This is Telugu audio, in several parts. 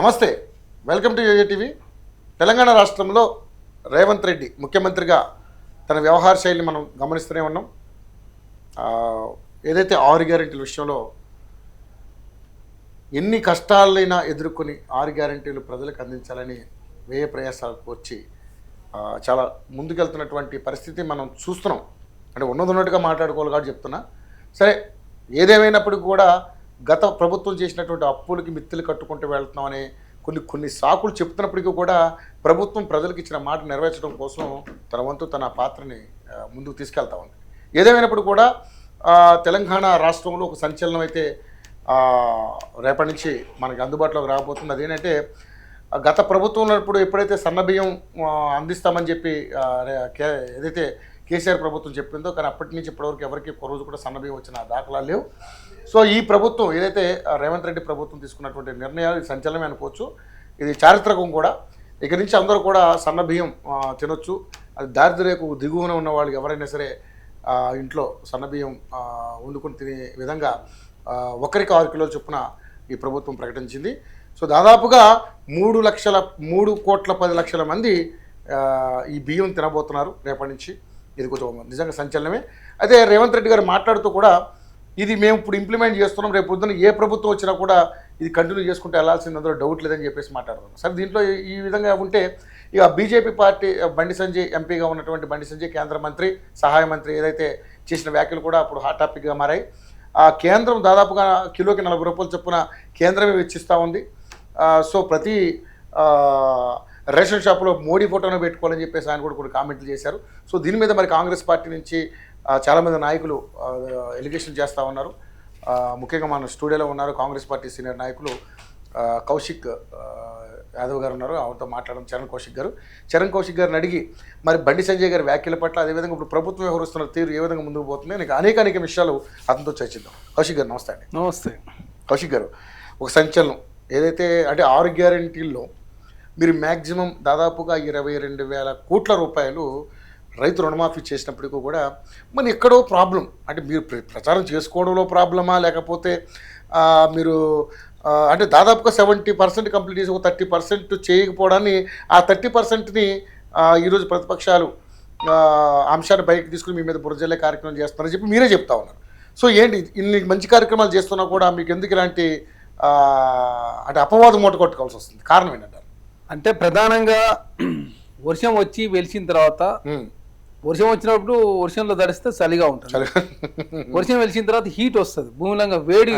నమస్తే, welcome to Yoyo TV. Telangana రాష్ట్రంలో రేవంత్ రెడ్డి ముఖ్యమంత్రిగా తన వ్యవహార శైలిని మనం గమనిస్తూనే ఉన్నాం. ఏదైతే 6 గ్యారెంటీల విషయంలో ఎన్ని కష్టాలైనా ఎదుర్కొని 6 గ్యారెంటీలు ప్రజలకు అందించాలని వ్యయ ప్రయాసాలకు వచ్చి చాలా ముందుకెళ్తున్నటువంటి పరిస్థితి మనం చూస్తున్నాం. అంటే ఉన్నట్టుగా మాట్లాడుకోవాలి కాబట్టి చెప్తున్నా. సరే, ఏదేమైనప్పటికీ కూడా గత ప్రభుత్వం చేసినటువంటి అప్పులకి మిత్తులు కట్టుకుంటూ వెళ్తున్నామని కొన్ని సాకులు చెప్తున్నప్పటికీ కూడా ప్రభుత్వం ప్రజలకు ఇచ్చిన మాట నెరవేర్చడం కోసం తన వంతు తన పాత్రని ముందుకు తీసుకెళ్తా ఉంది. ఏదేమైనప్పుడు కూడా తెలంగాణ రాష్ట్రంలో ఒక సంచలనం అయితే రేపటి నుంచి మనకి అందుబాటులోకి రాబోతుంది. అదేంటంటే గత ప్రభుత్వం ఉన్నప్పుడు ఎప్పుడైతే సన్నబియ్యం అందిస్తామని చెప్పి ఏదైతే కేసీఆర్ ప్రభుత్వం చెప్పిందో, కానీ అప్పటి నుంచి ఇప్పటివరకు ఎవరికి ఒక రోజు కూడా సన్నబియ్యం వచ్చిన దాఖలాలు లేవు. సో ఈ ప్రభుత్వం ఏదైతే రేవంత్ రెడ్డి ప్రభుత్వం తీసుకున్నటువంటి నిర్ణయాలు సంచలనమే అనుకోవచ్చు. ఇది చారిత్రకం కూడా. ఇక నుంచి అందరూ కూడా సన్నబియ్యం తినొచ్చు. అది దారిద్ర్యకు దిగువన ఉన్న వాళ్ళు ఎవరైనా సరే ఇంట్లో సన్నబియ్యం వండుకొని తినే విధంగా ఒకరికి 6 కిలోల చొప్పున ఈ ప్రభుత్వం ప్రకటించింది. సో దాదాపుగా 3,10,00,000 మంది ఈ బియ్యం తినబోతున్నారు రేపటి నుంచి. ఇది కొంచెం నిజంగా సంచలనమే. అయితే రేవంత్ రెడ్డి గారు మాట్లాడుతూ కూడా ఇది మేము ఇప్పుడు ఇంప్లిమెంట్ చేస్తున్నాం, రేపు పొద్దున ఏ ప్రభుత్వం వచ్చినా కూడా ఇది కంటిన్యూ చేసుకుంటే వెళ్ళాల్సింది, అందులో డౌట్ లేదని చెప్పేసి మాట్లాడుతున్నాం. సరే, దీంట్లో ఈ విధంగా ఉంటే ఇక బీజేపీ పార్టీ బండి సంజయ్ ఎంపీగా ఉన్నటువంటి బండి సంజయ్ కేంద్ర మంత్రి సహాయ మంత్రి ఏదైతే చేసిన వ్యాఖ్యలు కూడా అప్పుడు హాట్ టాపిక్గా మారాయి. ఆ కేంద్రం దాదాపుగా కిలోకి 40 రూపాయలు చొప్పున కేంద్రమే వెచ్చిస్తూ ఉంది. సో ప్రతి రేషన్ షాపులో మోడీ ఫోటోను పెట్టుకోవాలని చెప్పేసి ఆయన కూడా కొన్ని కామెంట్లు చేశారు. సో దీని మీద మరి కాంగ్రెస్ పార్టీ నుంచి చాలామంది నాయకులు ఎలిగేషన్ చేస్తూ ఉన్నారు. ముఖ్యంగా మన స్టూడియోలో ఉన్నారు కాంగ్రెస్ పార్టీ సీనియర్ నాయకులు కౌశిక్ యాదవ్ గారు ఉన్నారు. ఆవిడతో మాట్లాడడం చరణ్ కౌశిక్ గారిని అడిగి మరి బండి సంజయ్ గారి వ్యాఖ్యల పట్ల, అదేవిధంగా ఇప్పుడు ప్రభుత్వం వ్యవహరిస్తున్న తీరు ఏ విధంగా ముందుకు పోతుంది అని అనేక విషయాలు అతనితో చర్చిద్దాం. కౌశిక్ గారు నమస్తే అండి. నమస్తే. కౌశిక్ గారు, ఒక సంచలనం ఏదైతే అంటే 6 గ్యారెంటీల్లో మీరు మ్యాక్సిమం దాదాపుగా 22,000 కోట్ల రూపాయలు రైతు రుణమాఫీ చేసినప్పటికీ కూడా మరి ఎక్కడో ప్రాబ్లం, అంటే మీరు ప్రచారం చేసుకోవడంలో ప్రాబ్లమా, లేకపోతే మీరు అంటే దాదాపుగా 70% కంప్లీట్ చేసి ఒక 30% చేయకపోవడాన్ని, ఆ 30%ని ఈరోజు ప్రతిపక్షాలు అంశాన్ని బయటకు తీసుకుని మీ మీద బురజల్లే కార్యక్రమం చేస్తున్నారని చెప్పి మీరే చెప్తా ఉన్నారు. సో ఏంటి ఇన్ని మంచి కార్యక్రమాలు చేస్తున్నా కూడా మీకు ఎందుకు ఇలాంటి అంటే అపవాదం మూట కొట్టుకోవాల్సి వస్తుంది? కారణం ఏంటంటారు? అంటే ప్రధానంగా వర్షం వచ్చి వెలిసిన తర్వాత, వర్షం వచ్చినప్పుడు వర్షంలో తడిస్తే చలిగా ఉంటుంది, వర్షం వెలిసిన తర్వాత హీట్ వస్తుంది, భూమిలంగా వేడి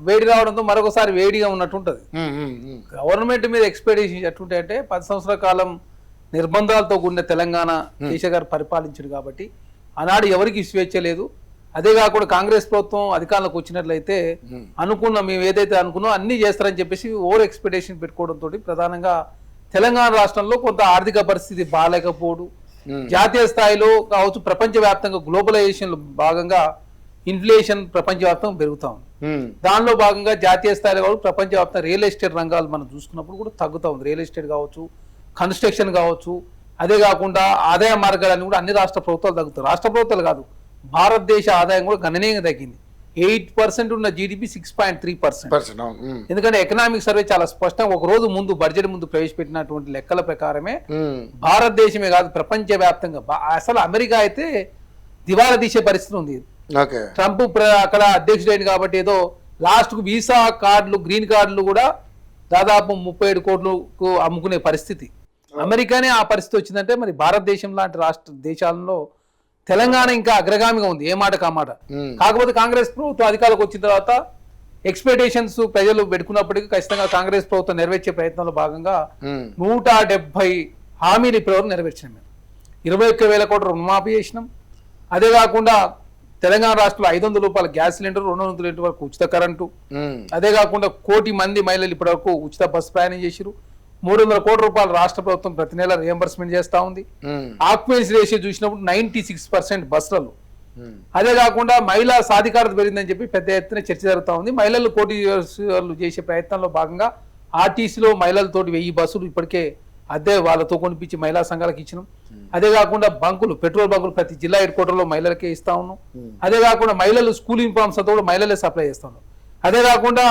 వేడి రావడంతో మరొకసారి వేడిగా ఉన్నట్టు ఉంటుంది. గవర్నమెంట్ మీద ఎక్స్పెక్టేషన్ ఎట్టుంటాయంటే 10 సంవత్సరాల కాలం నిర్బంధాలతో కూడిన తెలంగాణ కేసీఆర్ గారు పరిపాలించారు కాబట్టి ఆనాడు ఎవరికి స్వేచ్ఛ లేదు. అదే కాకుండా కాంగ్రెస్ ప్రభుత్వం అధికారంలోకి వచ్చినట్లయితే మేము ఏదైతే అనుకున్నామో అన్నీ చేస్తారని చెప్పేసి ఓవర్ ఎక్స్పెక్టేషన్ పెట్టుకోవడంతో ప్రధానంగా తెలంగాణ రాష్ట్రంలో కొంత ఆర్థిక పరిస్థితి బాగాలేకపోవడం, జాతీయ స్థాయిలో కావచ్చు ప్రపంచవ్యాప్తంగా గ్లోబలైజేషన్ భాగంగా ఇన్ఫ్లేషన్ ప్రపంచవ్యాప్తంగా పెరుగుతా ఉంది. దానిలో భాగంగా జాతీయ స్థాయిలో కావచ్చు ప్రపంచవ్యాప్తంగా రియల్ ఎస్టేట్ రంగాలు మనం చూసుకున్నప్పుడు కూడా తగ్గుతూ ఉంది. రియల్ ఎస్టేట్ కావచ్చు, కన్స్ట్రక్షన్ కావచ్చు, అదే కాకుండా ఆదాయ మార్గాలన్నీ కూడా అన్ని రాష్ట్ర ప్రభుత్వాలు తగ్గుతాయి. రాష్ట్ర ప్రభుత్వాలు కాదు, భారతదేశ ఆదాయం కూడా గణనీయంగా తగ్గింది. 8% ఉన్న జీడిపి 6.3%. ఎందుకంటే ఎకనామిక్ సర్వే చాలా స్పష్టంగా ఒక రోజు ముందు బడ్జెట్ ముందు ప్రవేశపెట్టినటువంటి లెక్కల ప్రకారమే భారతదేశమే కాదు ప్రపంచ వ్యాప్తంగా, అసలు అమెరికా అయితే దివాలా తీసే పరిస్థితి ఉంది. ట్రంప్ అక్కడ అధ్యక్షుడైంది కాబట్టి ఏదో లాస్ట్ కు వీసా కార్డులు, గ్రీన్ కార్డులు కూడా దాదాపు 37 కోట్లకు అమ్ముకునే పరిస్థితి. అమెరికానే ఆ పరిస్థితి వచ్చిందంటే మరి భారతదేశం లాంటి రాష్ట్ర దేశాలలో తెలంగాణ ఇంకా అగ్రగామిగా ఉంది, ఏ మాట కామాట. కాకపోతే కాంగ్రెస్ ప్రభుత్వం అధికారులకు వచ్చిన తర్వాత ఎక్స్పెక్టేషన్స్ ప్రజలు పెట్టుకున్నప్పటికీ ఖచ్చితంగా కాంగ్రెస్ ప్రభుత్వం నెరవేర్చే ప్రయత్నంలో భాగంగా 170 హామీలు ఇప్పటివరకు నెరవేర్చినాం. మేము 21,000 కోట్ల రుణమాఫీ చేసినాం. అదే కాకుండా తెలంగాణ రాష్ట్రంలో 500 రూపాయల గ్యాస్ సిలిండర్, 200 యూనిట్ల వరకు ఉచిత కరెంటు, అదే కాకుండా 1 కోటి మంది మహిళలు ఇప్పటివరకు ఉచిత బస్సు ప్రయాణం చేసిరు. 300 కోట్ల రూపాయలు రాష్ట్ర ప్రభుత్వం ప్రతి నెల రియంబర్స్మెంట్ చేస్తా ఉంది. ఆక్యుపెన్సీ రేషియో చూసినప్పుడు 96% బస్సులలో. అదే కాకుండా మహిళా సాధికారత పెరిగిందని చెప్పి పెద్ద ఎత్తున చర్చ జరుగుతూ ఉంది. మహిళలు కోటీశ్వర్లు చేసే ప్రయత్నంలో భాగంగా ఆర్టీసీలో మహిళలతోటి 1000 బస్సులు ఇప్పటికే అదే వాళ్ళతో కొనిపించి మహిళా సంఘాలకు ఇచ్చినాం. అదే కాకుండా బంకులు, పెట్రోల్ బంకులు ప్రతి జిల్లా హెడ్ క్వార్టర్లో మహిళలకే ఇస్తా ఉన్నాం. అదే కాకుండా మహిళలు స్కూల్ యూనిఫామ్స్ అంతా కూడా మహిళలే సప్లై చేస్తా ఉన్నాం. అదే కాకుండా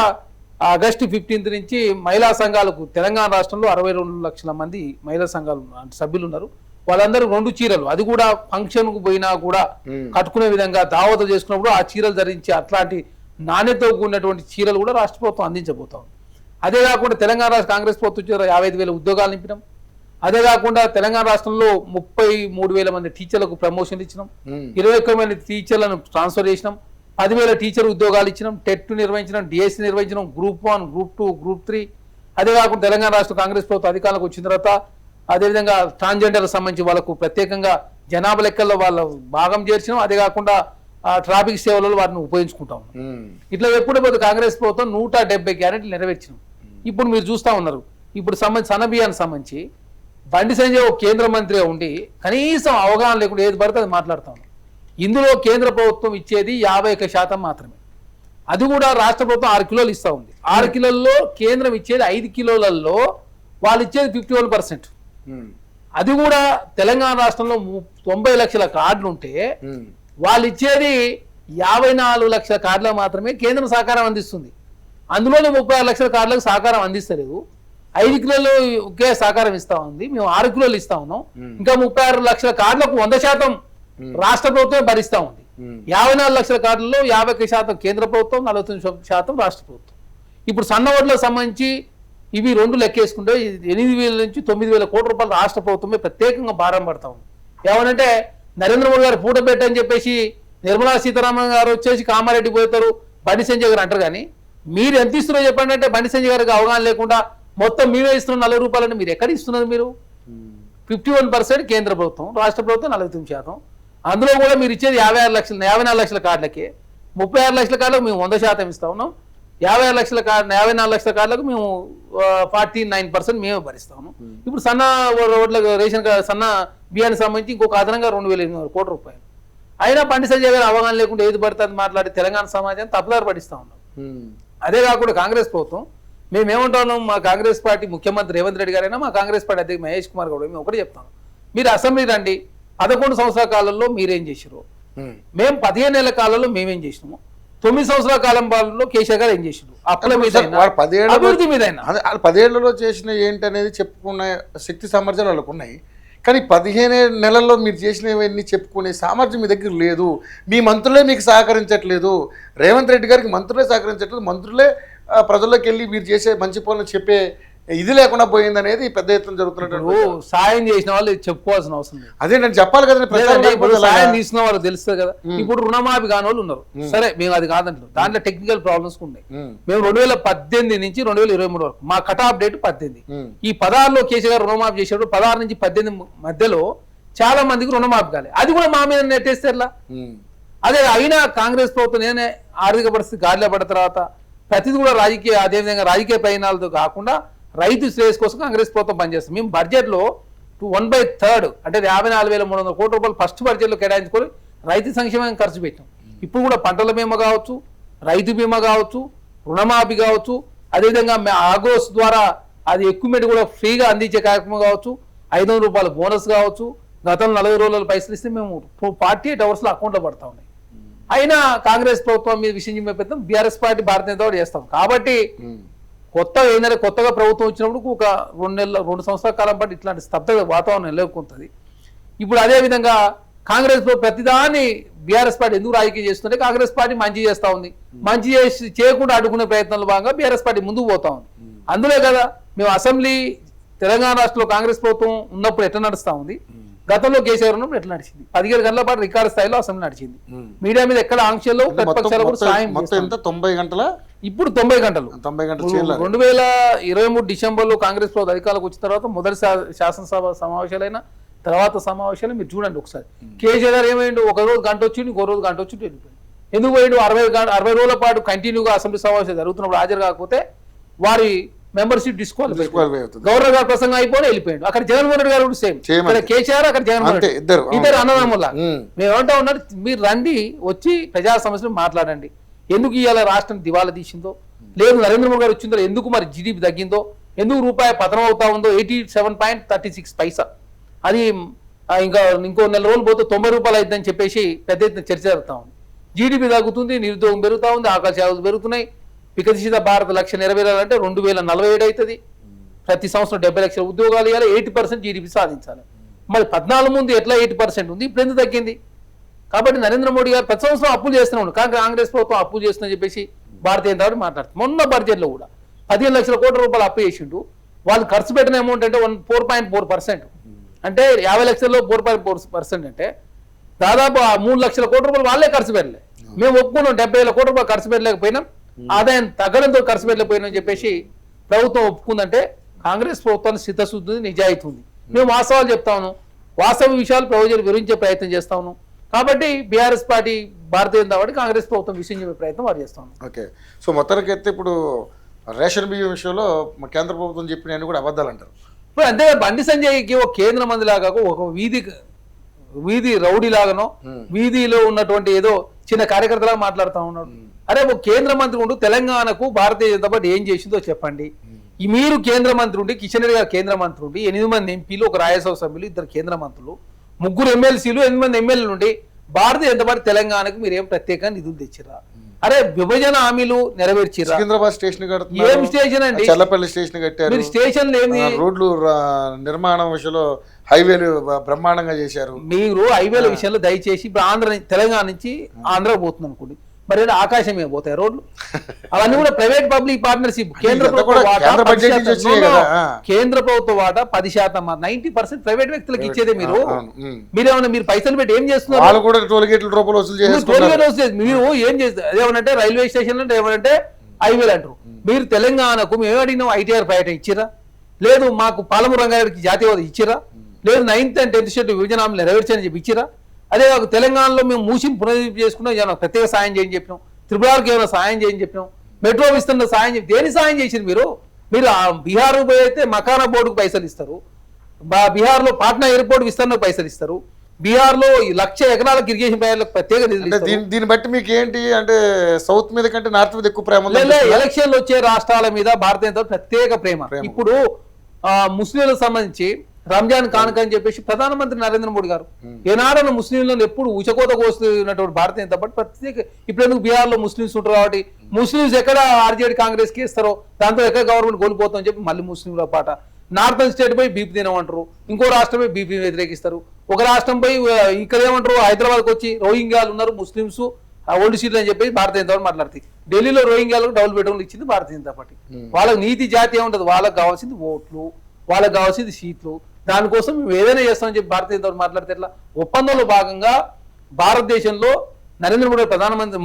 ఆగస్టు 15 నుంచి మహిళా సంఘాలకు తెలంగాణ రాష్ట్రంలో 62 లక్షల మంది మహిళా సంఘాలు సభ్యులు ఉన్నారు. వాళ్ళందరూ 2 చీరలు, అది కూడా ఫంక్షన్కు పోయినా కూడా కట్టుకునే విధంగా దావత చేసుకున్నప్పుడు ఆ చీరలు ధరించి అట్లాంటి నాణ్యతతో కూడినటువంటి చీరలు కూడా రాష్ట్ర ప్రభుత్వం అందించబోతాం. అదే కాకుండా తెలంగాణ రాష్ట్ర కాంగ్రెస్ ప్రభుత్వం 55,000 ఉద్యోగాలు నింపినాం. అదే కాకుండా తెలంగాణ రాష్ట్రంలో 33,000 మంది టీచర్లకు ప్రమోషన్లు ఇచ్చినాం. 21 మంది టీచర్లను ట్రాన్స్ఫర్ చేసినాం. 10,000 టీచర్ ఉద్యోగాలు ఇచ్చినాం. టెట్ నిర్వహించినాం, డిఎస్సి నిర్వహించినాం, గ్రూప్ 1, గ్రూప్ 2, గ్రూప్ 3. అదే కాకుండా తెలంగాణ రాష్ట్ర కాంగ్రెస్ ప్రభుత్వం అధికారంలోకి వచ్చిన తర్వాత అదేవిధంగా ట్రాన్స్జెండర్లకు సంబంధించి వాళ్ళకు ప్రత్యేకంగా జనాభా లెక్కల్లో వాళ్ళ భాగం చేర్చినాం. అదే కాకుండా ట్రాఫిక్ సేవలలో వాటిని ఉపయోగించుకుంటాం. ఇట్లా ఎప్పుడు పోతే కాంగ్రెస్ ప్రభుత్వం 170 గ్యారెంటీలు నెరవేర్చినాం. ఇప్పుడు మీరు చూస్తూ ఉన్నారు. ఇప్పుడు సన్నబియ్యానికి సంబంధించి బండి సంజయ్ ఒక కేంద్ర మంత్రిగా ఉండి కనీసం అవగాహన లేకుండా ఏది పడితే అది మాట్లాడుతాం. ఇందులో కేంద్ర ప్రభుత్వం ఇచ్చేది 51% మాత్రమే. అది కూడా రాష్ట్ర ప్రభుత్వం 6 కిలోలు ఇస్తూ ఉంది. 6 కిలోల్లో కేంద్రం ఇచ్చేది 5 కిలోలలో వాళ్ళు ఇచ్చేది 51%. అది కూడా తెలంగాణ రాష్ట్రంలో 90 లక్షల కార్డులు ఉంటే వాళ్ళు ఇచ్చేది 54 లక్షల కార్డులకు మాత్రమే కేంద్రం సహకారం అందిస్తుంది. అందులోనే 36 లక్షల కార్డులకు సహకారం అందిస్తలేదు. 5 కిలోలు ఒకే సహకారం ఇస్తా ఉంది. మేము 6 కిలోలు ఇస్తా ఉన్నాం. ఇంకా 36 లక్షల కార్డులకు 100% రాష్ట్ర ప్రభుత్వం భరిస్తా ఉంది. 54 లక్షల కార్డుల్లో 51% కేంద్ర ప్రభుత్వం, 49% రాష్ట్ర ప్రభుత్వం. ఇప్పుడు సన్న ఓట్లకు సంబంధించి ఇవి 2 లెక్కేసుకుంటే 8,000 నుంచి 9,000 కోట్ల రూపాయలు రాష్ట్ర ప్రభుత్వమే ప్రత్యేకంగా భారం పడతా ఉంది. ఏమనంటే నరేంద్ర మోడీ గారు పూట పెట్టని చెప్పేసి నిర్మలా సీతారామన్ గారు వచ్చేసి కామారెడ్డి పోతారు, బండి సంజయ్ గారు అంటారు. కానీ మీరు ఎంత ఇస్తున్నారో చెప్పండి అంటే బండి సంజయ్ గారికి అవగాహన లేకుండా మొత్తం మేమే ఇస్తున్నాం 40 రూపాయలని మీరు ఎక్కడ ఇస్తున్నారు? మీరు 51% కేంద్ర ప్రభుత్వం, రాష్ట్ర ప్రభుత్వం 49%. అందులో కూడా మీరు ఇచ్చేది 54 లక్షల కార్డులకే. 36 లక్షల కార్డులకు మేము 100% ఇస్తా ఉన్నాం. 54 లక్షల కార్డులకు మేము 49% మేమే భరిస్తా ఉన్నాం. ఇప్పుడు సన్న రోడ్లకు రేషన్ సన్న బియ్యానికి సంబంధించి ఇంకొక అదనంగా 2,800 కోట్ల రూపాయలు. అయినా బండి సంజయ్ గారు అవగాహన లేకుండా ఏది పడుతుంది మాట్లాడి తెలంగాణ సమాజాన్ని తప్పుదారి పడిస్తా ఉన్నాం. అదే కాకుండా కాంగ్రెస్ ప్రభుత్వం మేమేమంటున్నాం, మా కాంగ్రెస్ పార్టీ ముఖ్యమంత్రి రేవంత్ రెడ్డి గారైనా మా కాంగ్రెస్ పార్టీ అధ్యక్షుడు మహేష్ కుమార్ గౌడ్ మేము ఒకటి చెప్తాను. మీరు అసెంబ్లీ రండి, 11 సంవత్సరాల కాలంలో మీరేం చేసారు, మేము 15 ఏళ్ల కాలంలో మేమేం చేసినాము, 9 సంవత్సరాల కాలం పాలనలో కేసీఆర్ గారు ఏం చేసారు, అప్పుల మీద అభివృద్ధి మీద 10 ఏళ్లలో చేసిన ఏంటి అనేది చెప్పుకునే శక్తి సామర్థ్యాలు వాళ్ళకు ఉన్నాయి. కానీ 15 నెలల్లో మీరు చేసినవన్నీ చెప్పుకునే సామర్థ్యం మీ దగ్గర లేదు. మీ మంత్రులే మీకు సహకరించట్లేదు. రేవంత్ రెడ్డి గారికి మంత్రులే సహకరించట్లేదు. మంత్రులే ప్రజల్లోకి వెళ్ళి మీరు చేసే మంచి పనులు చెప్పే ఇది లేకుండా పోయింది అనేది పెద్ద ఎత్తున జరుగుతున్నట్టు. సాయం చేసిన వాళ్ళు చెప్పుకోవాల్సిన అవసరం లేదు. అదే నేను చెప్పాలి కదా, సాయం తీసిన వాళ్ళు తెలుస్తుంది కదా. ఇప్పుడు రుణమాఫీ కాని వాళ్ళు ఉన్నారు. సరే, మేము అది కాదంటారు, దాంట్లో టెక్నికల్ ప్రాబ్లమ్స్ ఉన్నాయి. మేము 2018 నుంచి 2023 వరకు మా కట్ ఆఫ్ డేట్ 18. ఈ 16లో కేసీఆర్ రుణమాఫీ చేసేటప్పుడు 16 నుంచి 18 మధ్యలో చాలా మందికి రుణమాఫీ కాలేదు. అది కూడా మా మీద నెట్టేస్తే ఎట్లా? అదే అయినా కాంగ్రెస్ ప్రభుత్వం నేనే ఆర్థిక పరిస్థితి గాలిలో పడిన తర్వాత ప్రతిదీ కూడా అదేవిధంగా రాజకీయ ప్రయోజనాలతో కాకుండా రైతు శ్రేయస్ కోసం కాంగ్రెస్ ప్రభుత్వం పనిచేస్తుంది. మేము బడ్జెట్లో 1/3 అంటే 54,300 కోట్ల రూపాయలు ఫస్ట్ బడ్జెట్లో కేటాయించుకొని రైతు సంక్షేమం ఖర్చు పెట్టాం. ఇప్పుడు కూడా పంటల బీమా కావచ్చు, రైతు బీమా కావచ్చు, రుణమాఫీ కావచ్చు, అదేవిధంగా ఆగ్రోస్ ద్వారా అది ఎక్విప్మెంట్ కూడా ఫ్రీగా అందించే కార్యక్రమం కావచ్చు, 500 రూపాయల బోనస్ కావచ్చు. గతంలో 40 రోజుల పైసలు ఇస్తే మేము 48 అవర్స్లో అకౌంట్లో పడతా ఉన్నాయి. అయినా కాంగ్రెస్ ప్రభుత్వం మీద విషయం చెప్పేద్దాం, BRS party Bharatiya Janata party చేస్తాం. కాబట్టి కొత్తగా ఏంటంటే కొత్తగా ప్రభుత్వం వచ్చినప్పుడు ఒక 2 సంవత్సరాల కాలం పాటు ఇట్లాంటి స్తబ్ద వాతావరణం నెలకొంటుంది. ఇప్పుడు అదేవిధంగా కాంగ్రెస్ ప్రతిదాన్ని బీఆర్ఎస్ పార్టీ ఎందుకు రాజకీయం చేస్తుంటే కాంగ్రెస్ పార్టీ మంచి చేస్తూ ఉంది. మంచి చేయకుండా అడ్డుకునే ప్రయత్నంలో భాగంగా బీఆర్ఎస్ పార్టీ ముందుకు పోతా ఉంది. అందులో కదా మేము అసెంబ్లీ తెలంగాణ రాష్ట్రంలో కాంగ్రెస్ ప్రభుత్వం ఉన్నప్పుడు ఎట్లా నడుస్తూ ఉంది, గతంలో కేసీఆర్ ఉన్నప్పుడు ఎట్లా నడిచింది, 17 గంటల పాటు రికార్డు స్థాయిలో అసెంబ్లీ నడిచింది. మీడియా మీద ఎక్కడ ఆంక్షలు ప్రతిపక్షాలు కూడా సాయం. 90 గంటల ఇప్పుడు 90 గంటలు 2023 డిసెంబర్లో కాంగ్రెస్ ప్రభుత్వం అధికారులకు వచ్చిన తర్వాత మొదటి శాసనసభ సమావేశాలైన తర్వాత సమావేశాలు మీరు చూడండి ఒకసారి. కేసీఆర్ గారు ఏమైండు, ఒక రోజు గంట వచ్చి ఇంకో రోజు గంట వచ్చి వెళ్ళిపోయింది. ఎందుకు పోయిండు? 60 రోజుల పాటు కంటిన్యూగా అసెంబ్లీ సమావేశాలు జరుగుతున్నప్పుడు హాజరు కాకపోతే వారి మెంబర్షిప్ డిస్క్వాలిఫై అవుతుంది. గవర్నర్ గారు ప్రసంగం అయిపోయి వెళ్ళిపోయిండు. అక్కడ జగన్మోహన్ రెడ్డి గారు సేమ్, కేసీఆర్ అక్కడ జగన్మోహన్ రెడ్డి, ఇద్దరు అన్నదమ్ముల. మేము ఏమంటా ఉన్నారు, మీరు రండి, వచ్చి ప్రజా సమస్యలు మాట్లాడండి. ఎందుకు ఇవాళ రాష్ట్రం దివాలా తీసిందో, లేదు నరేంద్ర మోడీ గారు వచ్చిందో, ఎందుకు మరి జీడీపీ తగ్గిందో, ఎందుకు రూపాయి పతనం అవుతా ఉందో, 87.36 పైసా, అది ఇంకో నెల రోజులు పోతే 90 రూపాయలు అవుతుందని చెప్పేసి పెద్ద ఎత్తున చర్చ జరుగుతూ ఉంది. జీడీపీ తగ్గుతుంది, నిరుద్యోగం పెరుగుతూ ఉంది, ఆకలి సేవలు పెరుగుతున్నాయి, వికసిత భారత లక్ష్యం నెరవేరాలంటే 2047 అవుతుంది. ప్రతి సంవత్సరం 70 లక్షల ఉద్యోగాలు ఇవ్వాలి, 80% జీడీపీ సాధించాలి. మరి 14 ముందు ఎట్లా 80% ఉంది, ఇప్పుడు ఎందుకు తగ్గింది? కాబట్టి నరేంద్ర మోడీ గారు ప్రతి సంవత్సరం అప్పులు చేస్తున్నాడు. కానీ కాంగ్రెస్ ప్రభుత్వం అప్పులు చేస్తుందని చెప్పేసి భారతీయ జనతా పార్టీ మాట్లాడుతుంది. మొన్న బడ్జెట్లో కూడా 15 లక్షల కోట్ల రూపాయలు అప్పు చేసిండు. వాళ్ళు ఖర్చు పెట్టిన అమౌంట్ అంటే 4.4%, అంటే 50 లక్షల్లో 4.4% అంటే దాదాపు 3 లక్షల కోట్ల రూపాయలు వాళ్ళే ఖర్చు పెట్టలే. మేము ఒప్పుకున్నాం 70,000 కోట్ల రూపాయలు ఖర్చు పెట్టలేకపోయినాం, ఆదాయం తగ్గడంతో ఖర్చు పెట్టలేకపోయినా అని చెప్పేసి ప్రభుత్వం ఒప్పుకుందంటే కాంగ్రెస్ ప్రభుత్వానికి చిత్తశుద్ధి నిజాయితీ ఉంది. మేము వాస్తవాలు చెప్తా ఉన్నాం, వాస్తవ విషయాలు ప్రజలు వివరించే ప్రయత్నం చేస్తా ఉన్నాం. కాబట్టి BRS party Bharatiya Janata party Congress ప్రభుత్వం విషయం చెప్పే ప్రయత్నం వారు చేస్తా ఉన్నాం. ఓకే, సో మొత్తానికైతే ఇప్పుడు రేషన్ బియ్యం విషయంలో కేంద్ర ప్రభుత్వం చెప్పిన కూడా అబద్ధాలు అంటారు. ఇప్పుడు అంతే బండి సంజయ్కి ఒక కేంద్ర మంత్రి లాగా ఒక వీధి రౌడీ లాగానో వీధిలో ఉన్నటువంటి ఏదో చిన్న కార్యకర్తలాగా మాట్లాడుతూ ఉన్నాడు. అరే ఒక కేంద్ర మంత్రి ఉండు, తెలంగాణకు భారతీయ జనతా పార్టీ ఏం చేసిందో చెప్పండి. మీరు కేంద్ర మంత్రి ఉండి, కిషన్ రెడ్డి గారు కేంద్ర మంత్రి ఉండి, 8 మంది ఎంపీలు, ఒక రాజ్యసభ సభ్యులు, 2 కేంద్ర మంత్రులు, 3 ఎమ్మెల్సీలు, 8 మంది ఎమ్మెల్యేలు ఉండి భారతీయ జనతా పార్టీ తెలంగాణకు మీరు ఏం ప్రత్యేకంగా నిధులు తెచ్చిరా? అరే విభజన హామీలు నెరవేర్చిరా? సికింద్రాబాద్ స్టేషన్ ఏం స్టేషన్ అండి? చల్లపల్లి స్టేషన్ కట్టారు. మీరు స్టేషన్ ఏమి రోడ్లు నిర్మాణం విషయంలో హైవేలు బ్రహ్మాండంగా చేశారు. మీరు హైవేల విషయంలో దయచేసి ఇప్పుడు తెలంగాణ నుంచి ఆంధ్ర పోతుంది అనుకోండి, మరి ఆకాశం ఏ పోతాయి రోడ్లు? అవన్నీ కూడా ప్రైవేట్ పబ్లిక్ పార్ట్నర్షిప్. కేంద్ర ప్రభుత్వ వాటా 10%, 90% ప్రైవేట్ వ్యక్తులకు ఇచ్చేదే. మీరేమన్నా మీరు పైసలు పెట్టి ఏం చేస్తున్నారు? వాళ్ళు కూడా టోల్ గేట్ల రూపాయలు వసూలు చేస్తారు. మీరు ఏం చేస్తారు? అదేమనంటే రైల్వే స్టేషన్ అంటే ఏమనంటే హైవేలు అంటారు. మీరు తెలంగాణకు మేము అడిగినాం ఐటీఆర్ పర్యటన ఇచ్చిరా? లేదు. మాకు పాలమూరు రంగారెడ్డికి జాతీయ హోదా ఇచ్చిరా? లేదు. 9th and 10th షెడ్యూల్ విభజన హామీలు నెరవేర్చని చెప్పి ఇచ్చిరా? అదే ఒక తెలంగాణలో మేము మూసిని పునరుద్ధరణ చేసుకున్నాం, ఏమైనా ప్రత్యేక సాయం చేయని చెప్పినాం, త్రిపురాకి ఏమైనా సాయం చేయని చెప్పినాం, మెట్రో విస్తరణ సాయం చెప్పి దేని సాయం చేసింది మీరు? బీహార్ పోయి అయితే మకానా బోర్డుకు పైసలు ఇస్తారు, బీహార్లో పాట్నా ఎయిర్పోర్ట్ విస్తరణకు పైసలు ఇస్తారు, బీహార్లో 1,00,000 ఎకరాలకు ఇరిగేషన్ ప్రయాణాలకు ప్రత్యేక నిధులు. దీన్ని బట్టి మీకు ఏంటి అంటే సౌత్ మీద కంటే నార్త్ మీద ఎక్కువ ప్రేమ? ఎలక్షన్లు వచ్చే రాష్ట్రాల మీద భారతీయ జనతా ప్రత్యేక ప్రేమ. ఇప్పుడు ముస్లింలకు సంబంధించి రంజాన్ కానుక అని చెప్పేసి ప్రధానమంత్రి నరేంద్ర మోడీ గారు ఏనాడన్న ముస్లింలను ఎప్పుడు ఉచకోత కోస్తున్నటువంటి భారతీయ జనతా పార్టీ ప్రత్యేక. ఇప్పుడు ఎందుకు బీహార్లో ముస్లింస్ ఉంటారు కాబట్టి ముస్లింస్ ఎక్కడ ఆర్జేడీ కాంగ్రెస్ కి ఇస్తారో దాంతో ఎక్కడ గవర్నమెంట్ కోల్పోతామని చెప్పి మళ్ళీ ముస్లింల పాట. నార్థన్ స్టేట్ పోయి బీపీ తినమంటారు, ఇంకో రాష్ట్రం పోయి బీపీ వ్యతిరేకిస్తారు, ఒక రాష్ట్రం పోయి ఇక్కడ ఏమంటారు హైదరాబాద్కి వచ్చి రోహింగ్యాలు ఉన్నారు ముస్లింస్ ఓల్డ్ సీట్లు అని చెప్పి భారతీయ జనతా పార్టీ మాట్లాడుతుంది. ఢిల్లీలో రోహింగ్యాలకు డబుల్ బెడ్రూమ్లు ఇచ్చింది భారతీయ జనతా పార్టీ. వాళ్ళకి నీతి జాతీయం ఉంటుంది, వాళ్ళకి కావాల్సింది ఓట్లు, వాళ్ళకి కావాల్సింది సీట్లు. దానికోసం మేము ఏదైనా చేస్తామని చెప్పి భారతీయ జనతా పార్టీ మాట్లాడితే ఎట్లా? ఒప్పందంలో భాగంగా భారతదేశంలో నరేంద్ర మోడీ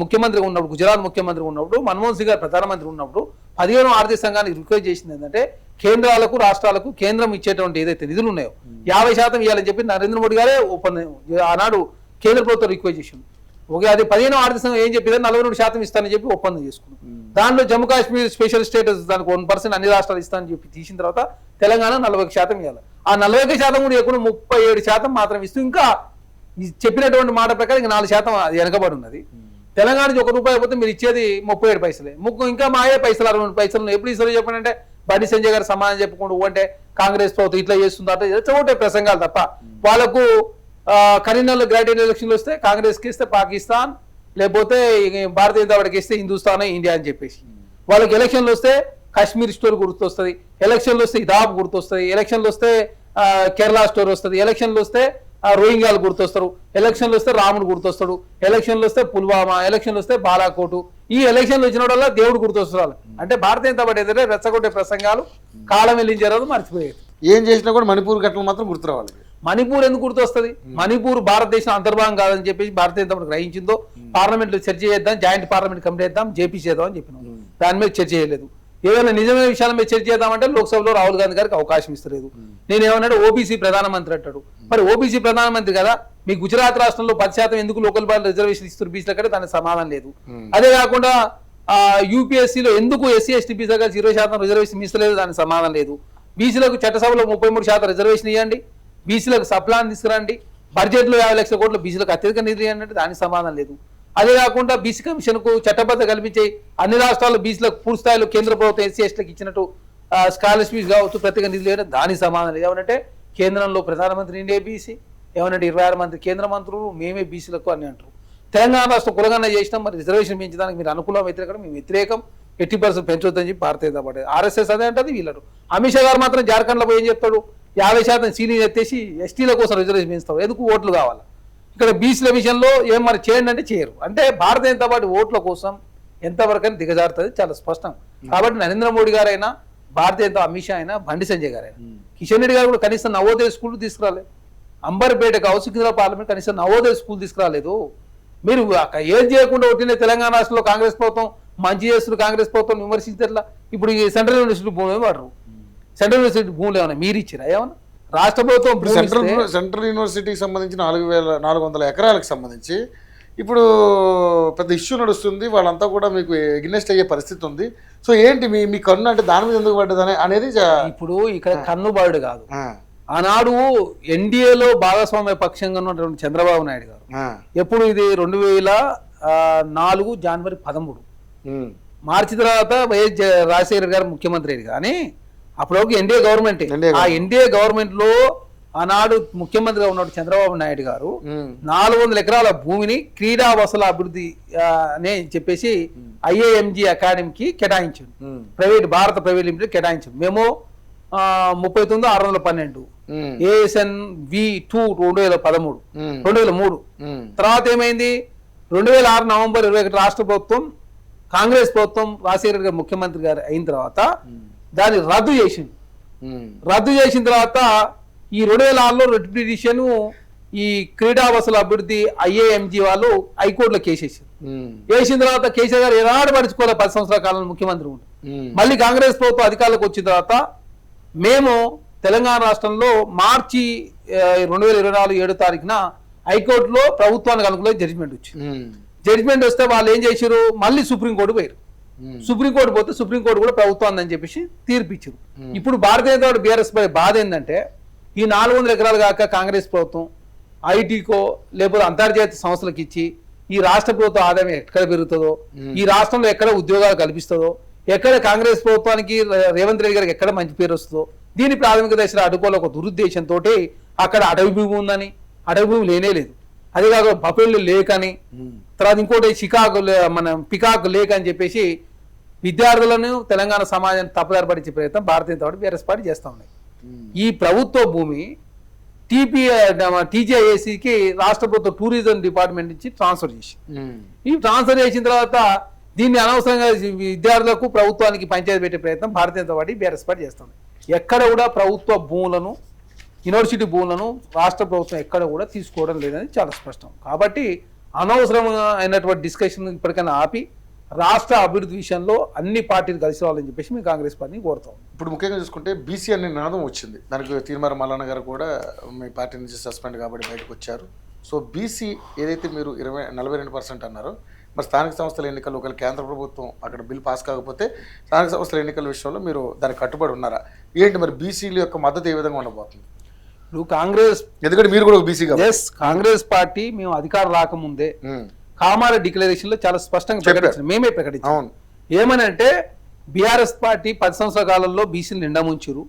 ముఖ్యమంత్రిగా ఉన్నప్పుడు, గుజరాత్ ముఖ్యమంత్రిగా ఉన్నప్పుడు, మన్మోహన్ సింగ్ గారు ప్రధానమంత్రి ఉన్నప్పుడు 15వ ఆర్థిక సంఘానికి రిక్వెస్ట్ చేసింది ఏంటంటే కేంద్రాలకు రాష్ట్రాలకు కేంద్రం ఇచ్చేటువంటి ఏదైతే నిధులు ఉన్నాయో 50% ఇవ్వాలని చెప్పి నరేంద్ర మోడీ గారే ఆనాడు కేంద్ర ప్రభుత్వం రిక్వెస్ట్ చేసింది. ఓకే, అది 15వ ఆర్థిక సంఘం ఏం చెప్పిందని 42% ఇస్తానని చెప్పి ఒప్పందం చేసుకున్నాం. దాంట్లో జమ్మూ కాశ్మీర్ స్పెషల్ స్టేటస్ దానికి 1% అన్ని రాష్ట్రాలు ఇస్తానని చెప్పి తీసిన తర్వాత తెలంగాణ 40% ఇవ్వాలి. ఆ 40% కూడా ఎక్కువ 37% మాత్రం ఇస్తూ ఇంకా చెప్పినటువంటి మాట ప్రకారం ఇంకా 4% అది వెనకబడి ఉన్నది. తెలంగాణకి ₹1 పోతే మీరు ఇచ్చేది 37 పైసలే. ఇంకా మాయే పైసలు 62 పైసలు ఎప్పుడు ఇస్తారో చెప్పండి. బండి సంజయ్ గారు సమాధానం చెప్పుకుంటూ అంటే కాంగ్రెస్ ప్రభుత్వం ఇట్లా చేస్తుందా అంటే ప్రసంగాలు తప్ప. వాళ్ళకు కరీంనగర్లో గ్రాడ్యుయేట్ ఎలక్షన్లు వస్తే కాంగ్రెస్కి ఇస్తే పాకిస్తాన్, లేకపోతే భారతీయ జనతా పార్టీకి ఇస్తే హిందుస్థాన్, ఇండియా అని చెప్పేసి. వాళ్ళకి ఎలక్షన్లు వస్తే కాశ్మీర్ స్టోర్ గుర్తొస్తుంది, ఎలక్షన్లు వస్తే ఇదాబ్ గుర్తొస్తుంది, ఎలక్షన్లు వస్తే కేరళ స్టోర్ వస్తుంది, ఎలక్షన్లు వస్తే రోహింగ్యాలు గుర్తొస్తారు, ఎలక్షన్లు వస్తే రాముడు గుర్తొస్తాడు, ఎలక్షన్లు వస్తే పుల్వామా, ఎలక్షన్లు వస్తే బాలాకోటు. ఈ ఎలక్షన్లు వచ్చిన వల్ల దేవుడు గుర్తొస్తారు. అంటే భారతీయ జనతా పార్టీ ఏదైతే రెచ్చగొట్టే ప్రసంగాలు కాలం వెళ్ళించారో మర్చిపోయేది. ఏం చేసినా కూడా మణిపూర్ ఘటనలు మాత్రం గుర్తు రావాలి. మణిపూర్ ఎందుకు గుర్తొస్తుంది? మణిపూర్ భారతదేశం అంతర్భాగం కాదని చెప్పేసి భారతీయ జనతా పార్టీ గ్రహించిందో పార్లమెంట్ లో చర్చ చేద్దాం, జాయింట్ పార్లమెంట్ కమిటీ చేద్దాం, జేపీ చేద్దాం అని చెప్పినాం. దాని మీద చర్చ చేయలేదు. ఏదైనా నిజమైన విషయాల మీద చర్చ చేద్దామంటే లోక్సభలో రాహుల్ గాంధీ గారికి అవకాశం ఇస్తలేదు. నేను ఏమన్నాడు ఓబీసీ ప్రధానమంత్రి అంటాడు. మరి ఓబీసీ ప్రధానమంత్రి కదా, మీ గుజరాత్ రాష్ట్రంలో 10% ఎందుకు లోకల్ బాడీ రిజర్వేషన్ ఇస్తారు బీసీల కంటే దానికి సమాధానం లేదు. అదే కాకుండా యూపీఎస్సీలో ఎందుకు ఎస్సీ ఎస్టీ బీసీల కలిసి 20% రిజర్వేషన్ ఇస్తలేదు, దానికి సమాధానం లేదు. బీసీలకు చట్టసభలో 33% రిజర్వేషన్ ఇవ్వండి, బీసీలకు సప్లాన్ తీసుకురండి, బడ్జెట్లో 50 లక్షల కోట్లు బీసీలకు అత్యధిక నిధులు ఇవ్వండి అంటే దానికి సమాధానం లేదు. అదే కాకుండా బీసీ కమిషన్ కు చట్టబద్ధ కల్పించే అన్ని రాష్ట్రాల్లో బీసీలకు పూర్తి స్థాయిలో కేంద్ర ప్రభుత్వం ఎస్సీ ఎస్టీలకు ఇచ్చినట్టు స్కాలర్షిప్స్ కావచ్చు ప్రత్యేక నిధులు ఇవ్వడం దానికి సమాధానం లేదు. ఏమనంటే కేంద్రంలో ప్రధానమంత్రి ఇండియా బీసీ, ఏమనంటే 26 మంది కేంద్ర మంత్రులు మేమే బీసీలకు అని అంటారు. తెలంగాణ రాష్ట్రం కులగన్న చేసినాం, మరి రిజర్వేషన్ పెంచడానికి మీరు అనుకూలం వ్యతిరేకం, మేము వ్యతిరేకం. 80% పెంచొద్దని చెప్పి భారతీయ జనతా పార్టీ, ఆర్ఎస్ఎస్ అదే అంటది, వీళ్ళరు. అమిత్ షా గారు మాత్రం జార్ఖండ్లో పోయి ఏం చెప్తాడు, 50% సీనియర్ ఎత్తేసి ఎస్టీల కోసం రిజర్వేషన్ పెంచుతావు, ఎందుకు ఓట్లు కావాలి. ఇక్కడ బీసీల విషయంలో ఏం మరి చేయండి అంటే చేయరు. అంటే భారతీయ జనతా పార్టీ ఓట్ల కోసం ఎంతవరకు అని దిగజారుతుంది చాలా స్పష్టం. కాబట్టి నరేంద్ర మోడీ గారైనా, భారతీయ జనతా అమిత్ షా అయినా, బండి సంజయ్ గారైనా, కిషన్ రెడ్డి గారు కూడా కనీసం నవోదయ స్కూల్ తీసుకురాలేదు. అంబర్పేట కావచ్చు, సికింద్రాబాద్ పార్లమెంట్ కనీసం నవోదయ స్కూల్ తీసుకురాలేదు. మీరు ఏం చేయకుండా ఒకటినే తెలంగాణ రాష్ట్రంలో కాంగ్రెస్ ప్రభుత్వం మంచి చేస్తున్న కాంగ్రెస్ ప్రభుత్వం విమర్శించట్లా. ఇప్పుడు ఈ సెంట్రల్ యూనివర్సిటీ భూమి వాడరు, సెంట్రల్ యూనివర్సిటీ భూములు ఏమన్నా మీరు ఇచ్చిరా ఏమన్నా? రాష్ట్ర ప్రభుత్వం సెంట్రల్ యూనివర్సిటీకి సంబంధించి 4,400 ఎకరాలకు సంబంధించి ఇప్పుడు పెద్ద ఇష్యూ నడుస్తుంది, వాళ్ళంతా కూడా మీకు ఎగ్నెస్ట్ అయ్యే పరిస్థితి ఉంది. సో ఏంటి మీ కన్ను అంటే దాని మీద ఎందుకు పడ్డదని అనేది ఇప్పుడు ఇక్కడ కన్నుబాడు కాదు. ఆనాడు ఎన్డీఏలో భాగస్వామ్య పక్షంగా ఉన్నటువంటి చంద్రబాబు నాయుడు గారు ఎప్పుడు ఇది 2004 జనవరి 13 మార్చి తర్వాత వైఎస్ రాజశేఖర గారు ముఖ్యమంత్రి అయ్యారు. కానీ అప్పటివరకు ఎన్డీఏ గవర్నమెంట్, ఆ ఎన్డీఏ గవర్నమెంట్ లో ఆనాడు ముఖ్యమంత్రిగా ఉన్న చంద్రబాబు నాయుడు గారు 400 ఎకరాల భూమిని క్రీడా వసతుల అభివృద్ధి అని చెప్పేసి IIMG అకాడమీకి కేటాయించారు. భారత ప్రైవేట్ లిమిటెడ్ కేటాయించారు. మేము 39,612 ASNV2 2013. తర్వాత ఏమైంది, 2006 నవంబర్ 21 రాష్ట్ర ప్రభుత్వం, కాంగ్రెస్ ప్రభుత్వం, రాజశేఖర గారు ముఖ్యమంత్రి గారు అయిన తర్వాత దాన్ని రద్దు చేసింది. రద్దు చేసిన తర్వాత ఈ 2006లో రిట్ పిటిషన్ ఈ క్రీడా వసతుల అభివృద్ధి IIMG వాళ్ళు హైకోర్టులో కేసేసారు. వేసిన తర్వాత కేసీఆర్ గారు ఏనాడు పడుచుకోలే 10 సంవత్సరాల కాలంలో ముఖ్యమంత్రి ఉండి. మళ్ళీ కాంగ్రెస్ ప్రభుత్వం అధికారంలోకి వచ్చిన తర్వాత మేము తెలంగాణ రాష్ట్రంలో మార్చి 2024 7వ తారీఖున హైకోర్టులో ప్రభుత్వానికి అనుకూలంగా జడ్జిమెంట్ వచ్చింది. జడ్జిమెంట్ వస్తే వాళ్ళు ఏం చేశారు, మళ్ళీ సుప్రీంకోర్టు పోయారు. సుప్రీంకోర్టు పోతే సుప్రీంకోర్టు కూడా ప్రభుత్వాన్ని అని చెప్పేసి తీర్పిచ్చారు. ఇప్పుడు భారతీయ జనతా పార్టీ బీఆర్ఎస్ బాధ ఏంటంటే ఈ 400 ఎకరాలు కాక కాంగ్రెస్ ప్రభుత్వం ఐటీకో లేకపోతే అంతర్జాతీయ సంస్థలకు ఇచ్చి ఈ రాష్ట్ర ప్రభుత్వ ఆదాయం ఎక్కడ పెరుగుతుందో, ఈ రాష్ట్రంలో ఎక్కడ ఉద్యోగాలు కల్పిస్తుందో, ఎక్కడ కాంగ్రెస్ ప్రభుత్వానికి రేవంత్ రెడ్డి గారికి ఎక్కడ మంచి పేరు వస్తుందో దీని ప్రాథమిక దశలో అడ్డుకోవాలి ఒక దురుద్దేశంతో అక్కడ అటవీ భూమి ఉందని, అటవీ భూమి లేనే లేదు, అది కాక బఫెళ్ళు లేక్ అని, తర్వాత ఇంకోటి పికాక్ లేక్ అని చెప్పేసి విద్యార్థులను తెలంగాణ సమాజాన్ని తప్పుదారి పట్టించే ప్రయత్నం Bharatiya Janata party BRS party చేస్తూ ఉన్నాయి. ఈ ప్రభుత్వ భూమి TJACకి రాష్ట్ర ప్రభుత్వ టూరిజం డిపార్ట్మెంట్ నుంచి ట్రాన్స్ఫర్ చేసి, ఈ ట్రాన్స్ఫర్ చేసిన తర్వాత దీన్ని అనవసరంగా విద్యార్థులకు ప్రభుత్వానికి పంచాయతీ పెట్టే ప్రయత్నం Bharatiya Janata party BRS party చేస్తుంది. ఎక్కడ కూడా ప్రభుత్వ భూములను, యూనివర్సిటీ భూములను రాష్ట్ర ప్రభుత్వం ఎక్కడ కూడా తీసుకోవడం లేదని చాలా స్పష్టం. కాబట్టి అనవసరమైన అయినటువంటి డిస్కషన్ ఇప్పటికైనా ఆపి రాష్ట్ర అభివృద్ధి విషయంలో అన్ని పార్టీలు కలిసి రావాలని చెప్పేసి మేము కాంగ్రెస్ పార్టీని కోరుతాం. ఇప్పుడు ముఖ్యంగా చూసుకుంటే బీసీ అనే నినాదం వచ్చింది, దానికి తీర్మార మల్లన్న గారు కూడా మీ పార్టీ నుంచి సస్పెండ్ కాబట్టి బయటకు వచ్చారు. సో బీసీ ఏదైతే మీరు 42% అన్నారో, మరి స్థానిక సంస్థల ఎన్నికలు ఒకవేళ కేంద్ర ప్రభుత్వం అక్కడ బిల్ పాస్ కాకపోతే స్థానిక సంస్థల ఎన్నికల విషయంలో మీరు దానికి కట్టుబడి ఉన్నారా ఏంటి? మరి బీసీల యొక్క మద్దతు ఏ విధంగా ఉండబోతుంది? ఇప్పుడు కాంగ్రెస్, ఎందుకంటే మీరు కూడా బీసీ కాంగ్రెస్ పార్టీ మేము అధికారం రాకముందే కామారెడ్డి డిక్లరేషన్ లో చాలా స్పష్టంగా ప్రకటించాం, మేమే ప్రకటించాం. ఏమని అంటే బీఆర్ఎస్ పార్టీ 10 సంవత్సరాల కాలంలో బీసీలు నిండా ముంచారు.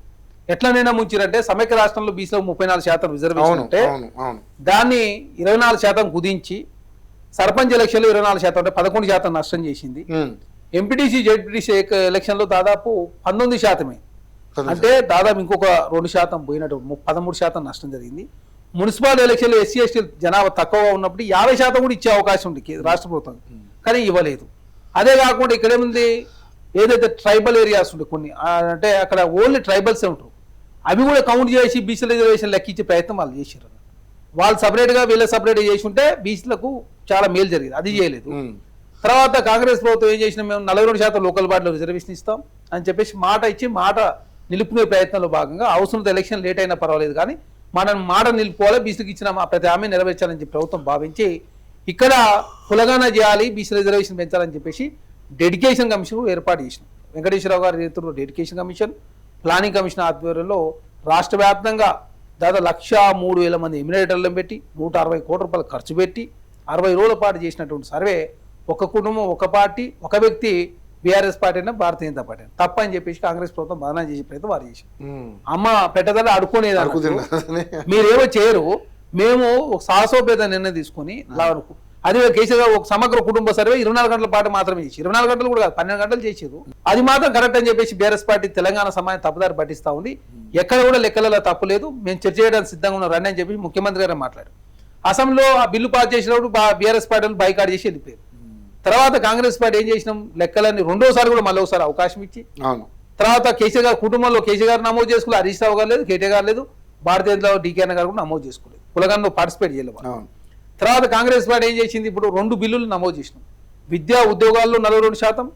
ఎట్లా నిండా ముంచారంటే సమైక్య రాష్ట్రంలో బీసీలో 34% రిజర్వేషన్ ఉంటే దాన్ని 24% కుదించి సర్పంచ్ ఎలక్షన్ లో 24% అంటే 11% నష్టం చేసింది. ఎంపీటీసీ జెడ్పీటీసీ ఎలక్షన్ లో దాదాపు 19%, అంటే దాదాపు ఇంకొక 2% పోయినట్టు 13% నష్టం జరిగింది. మున్సిపల్ ఎలక్షన్ లో SC ST జనాభా తక్కువగా ఉన్నప్పుడు 50% కూడా ఇచ్చే అవకాశం ఉంది రాష్ట్ర ప్రభుత్వం, కానీ ఇవ్వలేదు. అదే కాకుండా ఇక్కడేముంది, ఏదైతే ట్రైబల్ ఏరియాస్ ఉంటాయి కొన్ని, అంటే అక్కడ ఓన్లీ ట్రైబల్స్ ఉంటారు, అవి కూడా కౌంట్ చేసి బీసీ రిజర్వేషన్ లెక్కించే ప్రయత్నం వాళ్ళు చేశారు. వాళ్ళు సపరేట్గా వీళ్ళ సపరేట్గా చేసి ఉంటే బీసీలకు చాలా మేలు జరిగింది, అది చేయలేదు. తర్వాత కాంగ్రెస్ ప్రభుత్వం ఏం చేసినా, మేము 42% లోకల్ బాడీలో రిజర్వేషన్ ఇస్తాం అని చెప్పేసి మాట ఇచ్చి మాట నిలుపుకునే ప్రయత్నంలో భాగంగా అవసరం ఎలక్షన్ లేట్ అయినా పర్వాలేదు కానీ మనం మాట నిలుపుకోవాలి, బీసీకి ఇచ్చిన ప్రతి హామీ నెరవేర్చాలని చెప్పి ప్రభుత్వం భావించి ఇక్కడ కులగాన చేయాలి, బీసీ రిజర్వేషన్ పెంచాలని చెప్పేసి డెడికేషన్ కమిషన్ ఏర్పాటు చేసినాం. వెంకటేశ్వరరావు గారి నేతృత్వంలో డెడికేషన్ కమిషన్, ప్లానింగ్ కమిషన్ ఆధ్వర్యంలో రాష్ట్ర వ్యాప్తంగా దాదాపు 103,000 మంది ఎమ్యునేటర్లను పెట్టి 160 కోట్ల రూపాయలు ఖర్చు పెట్టి 60 రోజుల పాటు చేసినటువంటి సర్వే, ఒక కుటుంబం ఒక పార్టీ ఒక వ్యక్తి బీఆర్ఎస్ పార్టీ అయినా భారతీయ జనతా పార్టీ తప్ప అని చెప్పేసి కాంగ్రెస్ ప్రభుత్వం బదనా చేసే ప్రయత్నం వారు చేసి అమ్మ పెట్టదల అడుకునేది మీరేమో చేయరు, మేము ఒక సాహసోపేత నిర్ణయం తీసుకొని అదే కేసీఆర్ గారు ఒక సమగ్ర కుటుంబ సర్వే 24 గంటల పాటు మాత్రమే చేసి 24 గంటలు కూడా కాదు 12 గంటలు చేసారు. అది మాత్రం కరెక్ట్ అని చెప్పేసి బీఆర్ఎస్ పార్టీ తెలంగాణ సమాజం తప్పుదారి పట్టిస్తా ఉంది. ఎక్కడ కూడా లెక్కలలో తప్పు లేదు, మేము చర్చ చేయడానికి సిద్ధంగా ఉన్నాం రండి అని చెప్పి ముఖ్యమంత్రి గారు మాట్లాడారు. అసెంబ్లీలో ఆ బిల్లు పాస్ చేసినప్పుడు బీఆర్ఎస్ పార్టీలు బైకాట్ చేసి వెళ్ళిపోయారు. తర్వాత కాంగ్రెస్ పార్టీ ఏం చేసినాం, లెక్కలన్నీ రెండోసారి కూడా మళ్ళీ ఒకసారి అవకాశం ఇచ్చి తర్వాత కేసీఆర్ గారు కుటుంబంలో కేసీఆర్ గారు నమోదు చేసుకోలేదు, హరీష్ రావు గారు లేదు, కేటీఆర్ గారు లేదు, భారతీయ జనతా డీకే అన్న గారు కూడా నమోదు చేసుకోలేదు, కులగన్లో పార్టిసిపేట్ చేయలేదు. తర్వాత కాంగ్రెస్ పార్టీ ఏం చేసింది, ఇప్పుడు 2 బిల్లులు నమోదు చేసినాం. విద్యా ఉద్యోగాల్లో 42%,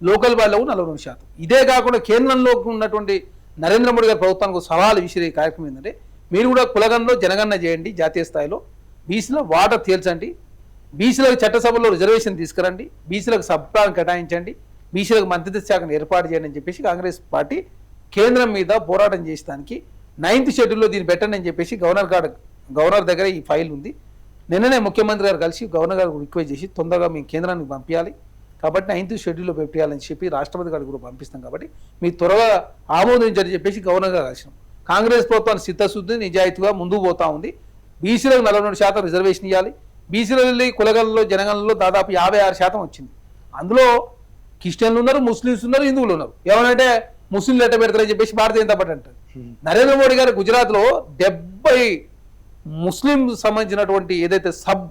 లోకల్ వాళ్ళకు 42%. ఇదే కాకుండా కేంద్రంలో ఉన్నటువంటి నరేంద్ర మోడీ గారి ప్రభుత్వానికి సవాలు విసిరే కార్యక్రమం ఏంటంటే మీరు కూడా కులగన్లో జనగణన చేయండి, జాతీయ స్థాయిలో బీసీలో వాటర్ తేల్చండి, బీసీలకు చట్టసభలో రిజర్వేషన్ తీసుకురండి, బీసీలకు సబ్ప్లాన్ కేటాయించండి, బీసీలకు మంత్రిత్వ శాఖను ఏర్పాటు చేయండి అని చెప్పేసి కాంగ్రెస్ పార్టీ కేంద్రం మీద పోరాటం చేసడానికి 9th షెడ్యూల్లో దీన్ని పెట్టండి అని చెప్పేసి గవర్నర్ దగ్గర ఈ ఫైల్ ఉంది. నిన్ననే ముఖ్యమంత్రి గారు కలిసి గవర్నర్ గారు రిక్వెస్ట్ చేసి తొందరగా మేము కేంద్రానికి పంపించాలి కాబట్టి 9th షెడ్యూల్లో పెట్టాలని చెప్పి రాష్ట్రపతి గారికి కూడా పంపిస్తాం కాబట్టి మీరు త్వరగా ఆమోదించని చెప్పేసి గవర్నర్ గారు కలిసినాం. కాంగ్రెస్ ప్రభుత్వాన్ని చిత్తశుద్ధి నిజాయితీగా ముందుకు పోతా ఉంది. బీసీలకు 42% రిజర్వేషన్ ఇవ్వాలి. బీసీలలో కులగలలో జనగణనలో దాదాపు 56% వచ్చింది. అందులో క్రిస్టియన్లు ఉన్నారు, ముస్లిమ్స్ ఉన్నారు, హిందువులు ఉన్నారు. ఏమనంటే ముస్లింలు ఎట్ట పెడతారని చెప్పేసి భారతీయ జనతా పార్టీ అంటారు. నరేంద్ర మోడీ గారు గుజరాత్లో 70 ముస్లిం సంబంధించినటువంటి ఏదైతే సబ్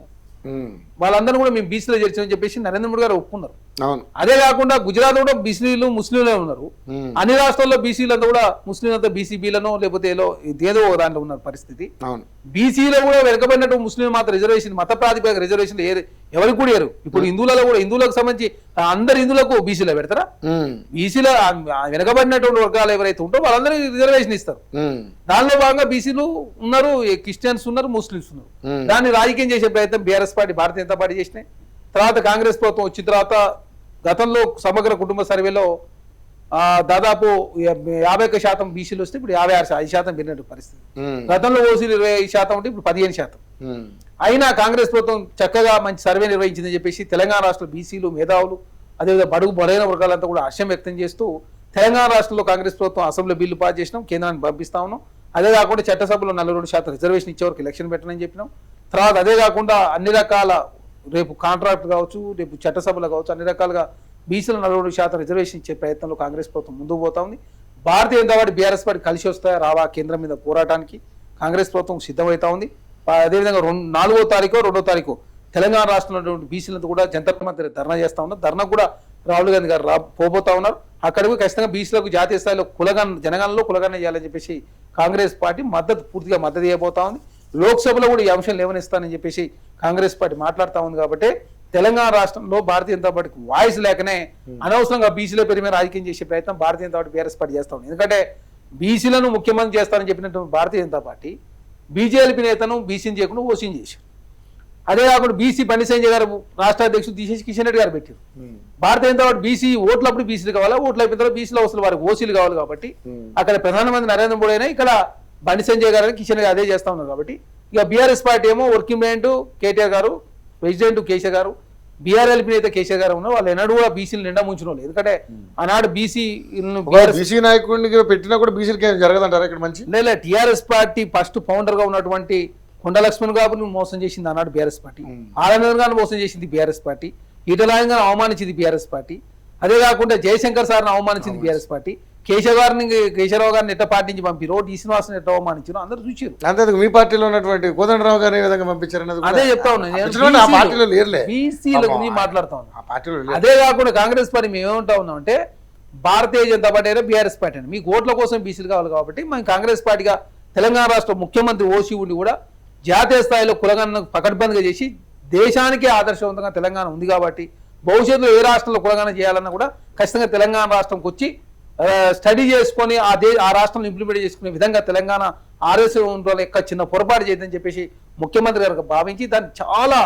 వాళ్ళందరూ కూడా మేము బీసీలో చేర్చామని చెప్పేసి నరేంద్ర మోడీ గారు ఒప్పుకున్నారు. అదే కాకుండా గుజరాత్ కూడా బీసీలు ముస్లింలే ఉన్నారు. అన్ని రాష్ట్రాల్లో బీసీలంతా కూడా ముస్లింలంతా బీసీబీలను లేకపోతే ఏదో దాంట్లో ఉన్న పరిస్థితి. బీసీలో కూడా వెనకబడినట్టు ముస్లిం మాత్రం రిజర్వేషన్ మత ప్రాతిపదిక రిజర్వేషన్ ఎవరికి కూడా ఏరు. ఇప్పుడు హిందువులలో కూడా హిందువులకు సంబంధించి అందరు హిందువులకు బీసీలో పెడతారా? బీసీలో వెనకబడినటువంటి వర్గాలు ఎవరైతే ఉంటారో వాళ్ళందరికీ రిజర్వేషన్ ఇస్తారు. దానిలో భాగంగా బీసీలు ఉన్నారు, క్రిస్టియన్స్ ఉన్నారు, ముస్లింస్ ఉన్నారు. దాన్ని రాజకీయం చేసే ప్రయత్నం BRS party Bharatiya Janata party చేసినాయి. తర్వాత కాంగ్రెస్ ప్రభుత్వం వచ్చిన తర్వాత గతంలో సమగ్ర కుటుంబ సర్వేలో దాదాపు 51% బీసీలు వస్తే ఇప్పుడు 56% పెరిగినట్టు పరిస్థితి. గతంలో ఓసీలు 25% ఉంటే ఇప్పుడు 15%. అయినా కాంగ్రెస్ ప్రభుత్వం చక్కగా మంచి సర్వే నిర్వహించిందని చెప్పేసి తెలంగాణ రాష్ట్ర బీసీలు మేధావులు అదేవిధంగా బడుగు బలైన వర్గాలంతా కూడా హర్షం వ్యక్తం చేస్తూ తెలంగాణ రాష్ట్రంలో కాంగ్రెస్ ప్రభుత్వం అసెంబ్లీ బిల్లు పాస్ చేసినాం, కేంద్రానికి పంపిస్తా ఉన్నాం. అదే కాకుండా చట్టసభలో 42% రిజర్వేషన్ ఇచ్చేవరకు ఎలక్షన్ పెట్టనని చెప్పినాం. తర్వాత అదే కాకుండా అన్ని రకాల రేపు కాంట్రాక్ట్ కావచ్చు, రేపు చట్టసభలు కావచ్చు, అన్ని రకాలుగా బీసీలు 42% రిజర్వేషన్ ఇచ్చే ప్రయత్నంలో కాంగ్రెస్ ప్రభుత్వం ముందుకు పోతా ఉంది. Bharatiya Janata party BRS party కలిసి వస్తాయా రావా కేంద్రం మీద పోరాటానికి కాంగ్రెస్ ప్రభుత్వం సిద్ధమవుతా ఉంది. అదేవిధంగా 4వ తారీఖు 2వ తారీఖు తెలంగాణ రాష్ట్రంలో బీసీలంతా కూడా జంతర్ మంతర్ ధర్నా చేస్తా ఉన్నారు. ధర్నా కూడా రాహుల్ గాంధీ గారు పోబోతా ఉన్నారు. అక్కడికి ఖచ్చితంగా బీసీలకు జాతీయ స్థాయిలో జనగణనలో కులగణన చేయాలని చెప్పేసి కాంగ్రెస్ పార్టీ పూర్తిగా మద్దతు ఇవ్వబోతా ఉంది. లోక్సభలో కూడా ఈ అంశం లేవనిస్తానని చెప్పేసి కాంగ్రెస్ పార్టీ మాట్లాడుతూ ఉంది. కాబట్టి తెలంగాణ రాష్ట్రంలో భారతీయ జనతా పార్టీకి వాయిస్ లేకనే అనవసరంగా బీసీల పేరు మీద రాజకీయం చేసే ప్రయత్నం Bharatiya Janata party BRS party చేస్తా ఉంది. ఎందుకంటే బీసీలను ముఖ్యమంత్రి చేస్తానని చెప్పినటువంటి భారతీయ జనతా పార్టీ బీజేపీ నేతను బీసీని చేయకుండా ఓసీని చేశారు. అదే కాకుండా బీసీ బండి సంజయ్ గారు రాష్ట్ర అధ్యక్షుడు తీసేసి కిషన్ రెడ్డి గారు పెట్టారు. భారతీయ జనతా పార్టీ బీసీ ఓట్లప్పుడు బీసీలు కావాలా, ఓట్లు అయిపోయిన తర్వాత బీసీలో అవసరం వారికి ఓసీలు కావాలి. కాబట్టి అక్కడ ప్రధానమంత్రి నరేంద్ర మోడీ అయినా ఇక్కడ బండి సంజయ్ గారు కిషన్ రెడ్డి అదే చేస్తా ఉన్నారు. కాబట్టి ఇక బీఆర్ఎస్ పార్టీ ఏమో వర్కింగ్ ప్రెసిడెంట్ కేటీఆర్ గారు, ప్రెసిడెంట్ కేసీఆర్ గారు, బీఆర్ఎల్పీ నేత కేసీఆర్ గారు ఉన్నారు. వాళ్ళు ఎన్నడూ కూడా బీసీలు నిండా ముంచిన వాళ్ళు. ఎందుకంటే ఆనాడు బీసీ నాయకుడిని పెట్టినా కూడా బీసీలకి జరగదంటారా ఇక్కడ మంచి లేదా? టీఆర్ఎస్ పార్టీ ఫస్ట్ ఫౌండర్ గా ఉన్నటువంటి కొండ లక్ష్మణ్ గారిని మోసం చేసింది ఆనాడు బీఆర్ఎస్ పార్టీ. ఆనంద్ గారిని మోసం చేసింది బీఆర్ఎస్ పార్టీ. ఈటలాయన్ గారిని అవమానించింది బీఆర్ఎస్ పార్టీ. అదే కాకుండా జయశంకర్ సార్ని అవమానించింది బీఆర్ఎస్ పార్టీ. కేశవరావు గారిని ఎట్ట పార్టీ నుంచి పంపిరో, డి శ్రీనివాసని ఎట్ట అవమానించారు అందరూ చూసారు. అంతే మీ పార్టీలో ఉన్నటువంటి కోదండరావు గారిని ఏ విధంగా పంపించారు అదే చెప్తా ఉన్నాను. మాట్లాడుతా ఉన్నాను. అదే కాకుండా కాంగ్రెస్ పార్టీ మేము ఏమంటా ఉన్నాం అంటే భారతీయ జనతా పార్టీ అయినా బీఆర్ఎస్ పార్టీ అని మీకు ఓట్ల కోసం బీసీలు కావాలి కాబట్టి మేము కాంగ్రెస్ పార్టీగా తెలంగాణ రాష్ట్ర ముఖ్యమంత్రి ఓసీ ఉండి కూడా జాతీయ స్థాయిలో కులగణన పకడ్బందీగా చేసి దేశానికే ఆదర్శవంతంగా తెలంగాణ ఉంది కాబట్టి భవిష్యత్తులో ఏ రాష్ట్రంలో కులగణన చేయాలన్నా కూడా ఖచ్చితంగా తెలంగాణ రాష్ట్రంకి వచ్చి స్టడీ చేసుకొని ఆ రాష్ట్రంలో ఇంప్లిమెంట్ చేసుకునే విధంగా తెలంగాణ ఆర్ఎస్ యొక్క చిన్న పొరపాటు చేయదని చెప్పేసి ముఖ్యమంత్రి గారు భావించి దాన్ని చాలా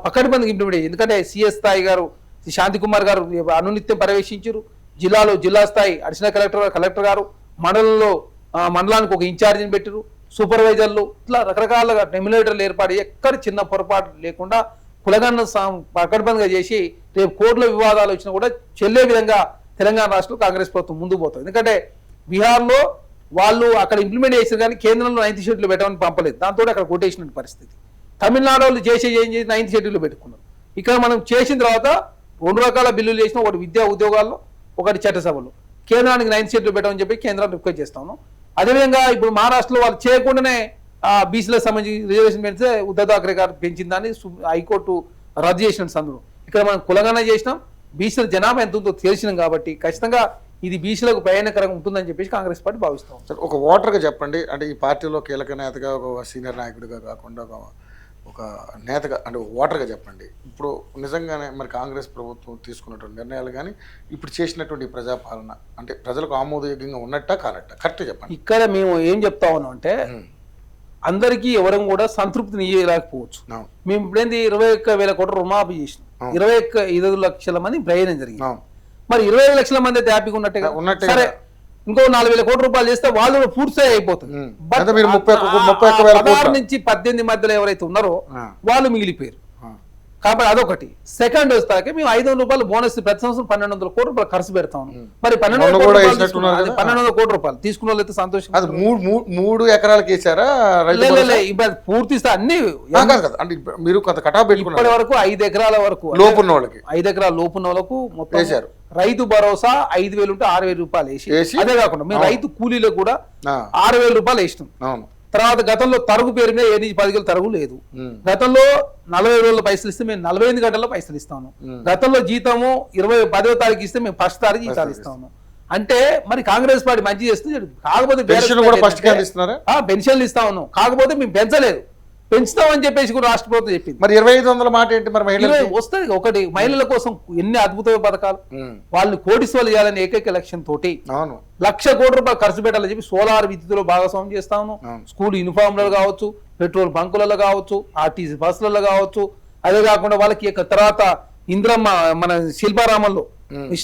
పకడ్బందీగా ఇంప్లిమెంట్ చేయాలి. ఎందుకంటే సిఎస్ స్థాయి గారు శాంతి కుమార్ గారు అనునిత్యం పర్యవేక్షించారు. జిల్లా స్థాయి అడిషనల్ కలెక్టర్ గారు మండలానికి ఒక ఇన్ఛార్జిని పెట్టారు, సూపర్వైజర్లు, ఇట్లా రకరకాలుగా రెమ్యులేటర్లు ఏర్పాటు ఎక్కడ చిన్న పొరపాటు లేకుండా కులగణన పకడ్బందీగా చేసి రేపు కోర్టులో వివాదాలు వచ్చినా కూడా చెల్లే విధంగా తెలంగాణ రాష్ట్రంలో కాంగ్రెస్ ప్రభుత్వం ముందుకు పోతుంది. ఎందుకంటే బీహార్లో వాళ్ళు అక్కడ ఇంప్లిమెంట్ చేశారు కానీ కేంద్రంలో 9th షెడ్యూల్ పెట్టమని పంపలేదు. దాంతో అక్కడ కొట్టేసిన పరిస్థితి. తమిళనాడు వాళ్ళు చేసి 9th షెడ్యూల్ పెట్టుకున్నారు. ఇక్కడ మనం చేసిన తర్వాత 2 రకాల బిల్లులు చేసిన, ఒకటి విద్యా ఉద్యోగాల్లో, ఒకటి చట్టసభలో. కేంద్రానికి 9th షెడ్యూల్ పెట్టమని చెప్పి కేంద్రాన్ని రిక్వెస్ట్ చేస్తాను. అదేవిధంగా ఇప్పుడు మహారాష్ట్రలో వాళ్ళు చేయకుండానే బీసీలకు సంబంధించి రిజర్వేషన్ పెంచితే ఉద్ధవ్ ఠాక్రే గారు పెంచిన దాన్ని హైకోర్టు రద్దు చేసిన సందర్భం. ఇక్కడ మనం కులగణన చేసినాం, బీసీల జనాభా ఎంత ఉందో తెలిసినాం కాబట్టి ఖచ్చితంగా ఇది బీసీలకు ప్రయాణకరంగా ఉంటుందని చెప్పేసి కాంగ్రెస్ పార్టీ భావిస్తాం. సార్, ఒక ఓటర్గా చెప్పండి, అంటే ఈ పార్టీలో కీలక నేతగా, ఒక సీనియర్ నాయకుడిగా కాకుండా ఒక నేతగా, అంటే ఓటర్గా చెప్పండి. ఇప్పుడు నిజంగానే మరి కాంగ్రెస్ ప్రభుత్వం తీసుకున్నటువంటి నిర్ణయాలు కానీ ఇప్పుడు చేసినటువంటి ప్రజాపాలన అంటే ప్రజలకు ఆమోదయోగ్యంగా ఉన్నట్టా కానట్టా కరెక్ట్గా చెప్పండి. ఇక్కడ మేము ఏం చెప్తా ఉన్నాం అంటే అందరికీ ఎవరం కూడా సంతృప్తిని ఇవ్వలేకపోవచ్చు. మేము ఇప్పుడేంది 21,000 కోట్ల రుణమాఫీ చేసినాం, 25 లక్షల మంది ప్రయాణం జరిగింది. మరి 25 లక్షల మంది అయితే హ్యాపీగా ఉన్నట్టే. సరే, ఇంకో 4,000 కోట్ల రూపాయలు చేస్తే వాళ్ళు పూర్తిగా అయిపోతుంది. 16 నుంచి 18 మధ్యలో ఎవరైతే ఉన్నారో వాళ్ళు మిగిలిపోయారు. కాబట్టి అదొకటి. సెకండ్ వస్తాకే మేము 500 రూపాయలు బోనస్ ప్రతి సంవత్సరం 1,200 కోట్ల రూపాయలు ఖర్చు పెడతాం. మరి 1,200 కోట్ల రూపాయలు తీసుకున్న వాళ్ళు అయితే సంతోషం. 3 ఎకరాలకి వేసారా? పూర్తి అన్ని అంటే మీరు కొంత కటాఫ్ ఇప్పటి వరకు 5 ఎకరాల వరకు లోపున్న వాళ్ళకి, 5 ఎకరాల లోపున్న వాళ్ళకు మొత్తం వేశారు. రైతు భరోసా 5,000 ఉంటే 6,000 రూపాయలు వేసి, అదే కాకుండా మేము రైతు కూలీలకు కూడా 6,000 రూపాయలు వేసినాం. తర్వాత గతంలో తరుగు పేరు మీద 10 కిలో తరుగు లేదు. గతంలో 40 రోజుల పైసలు ఇస్తే మేము 45 గంటల్లో పైసలు ఇస్తాము. గతంలో జీతము 10వ తారీఖు ఇస్తే మేము 1st తారీఖు జీతాలు ఇస్తాము. అంటే మరి కాంగ్రెస్ పార్టీ మంచి చేస్తుంది. కాకపోతే పెన్షన్లు ఇస్తా ఉన్నాం, కాకపోతే మేము పెంచలేదు. పెంచుతామని చెప్పేసి కూడా రాష్ట్ర ప్రభుత్వం చెప్పింది. మరి 2,500 మాట ఏంటి? మరి వస్తుంది ఒకటి. మహిళల కోసం ఎన్ని అద్భుతమైన పథకాలు, వాళ్ళు కోటీశ్వరులు చేయాలని ఏకైక లక్ష్యం తోటి 1,00,000 కోట్ల రూపాయలు ఖర్చు పెట్టాలని చెప్పి సోలార్ విద్యుత్తులో భాగస్వామ్యం చేస్తా ఉన్నాం. స్కూల్ యూనిఫామ్లలో కావచ్చు, పెట్రోల్ బంకులలో కావచ్చు, ఆర్టీసీ బస్సులలో కావచ్చు, అదే కాకుండా వాళ్ళకి తర్వాత ఇంద్రమ్మ మన శిల్పారామంలో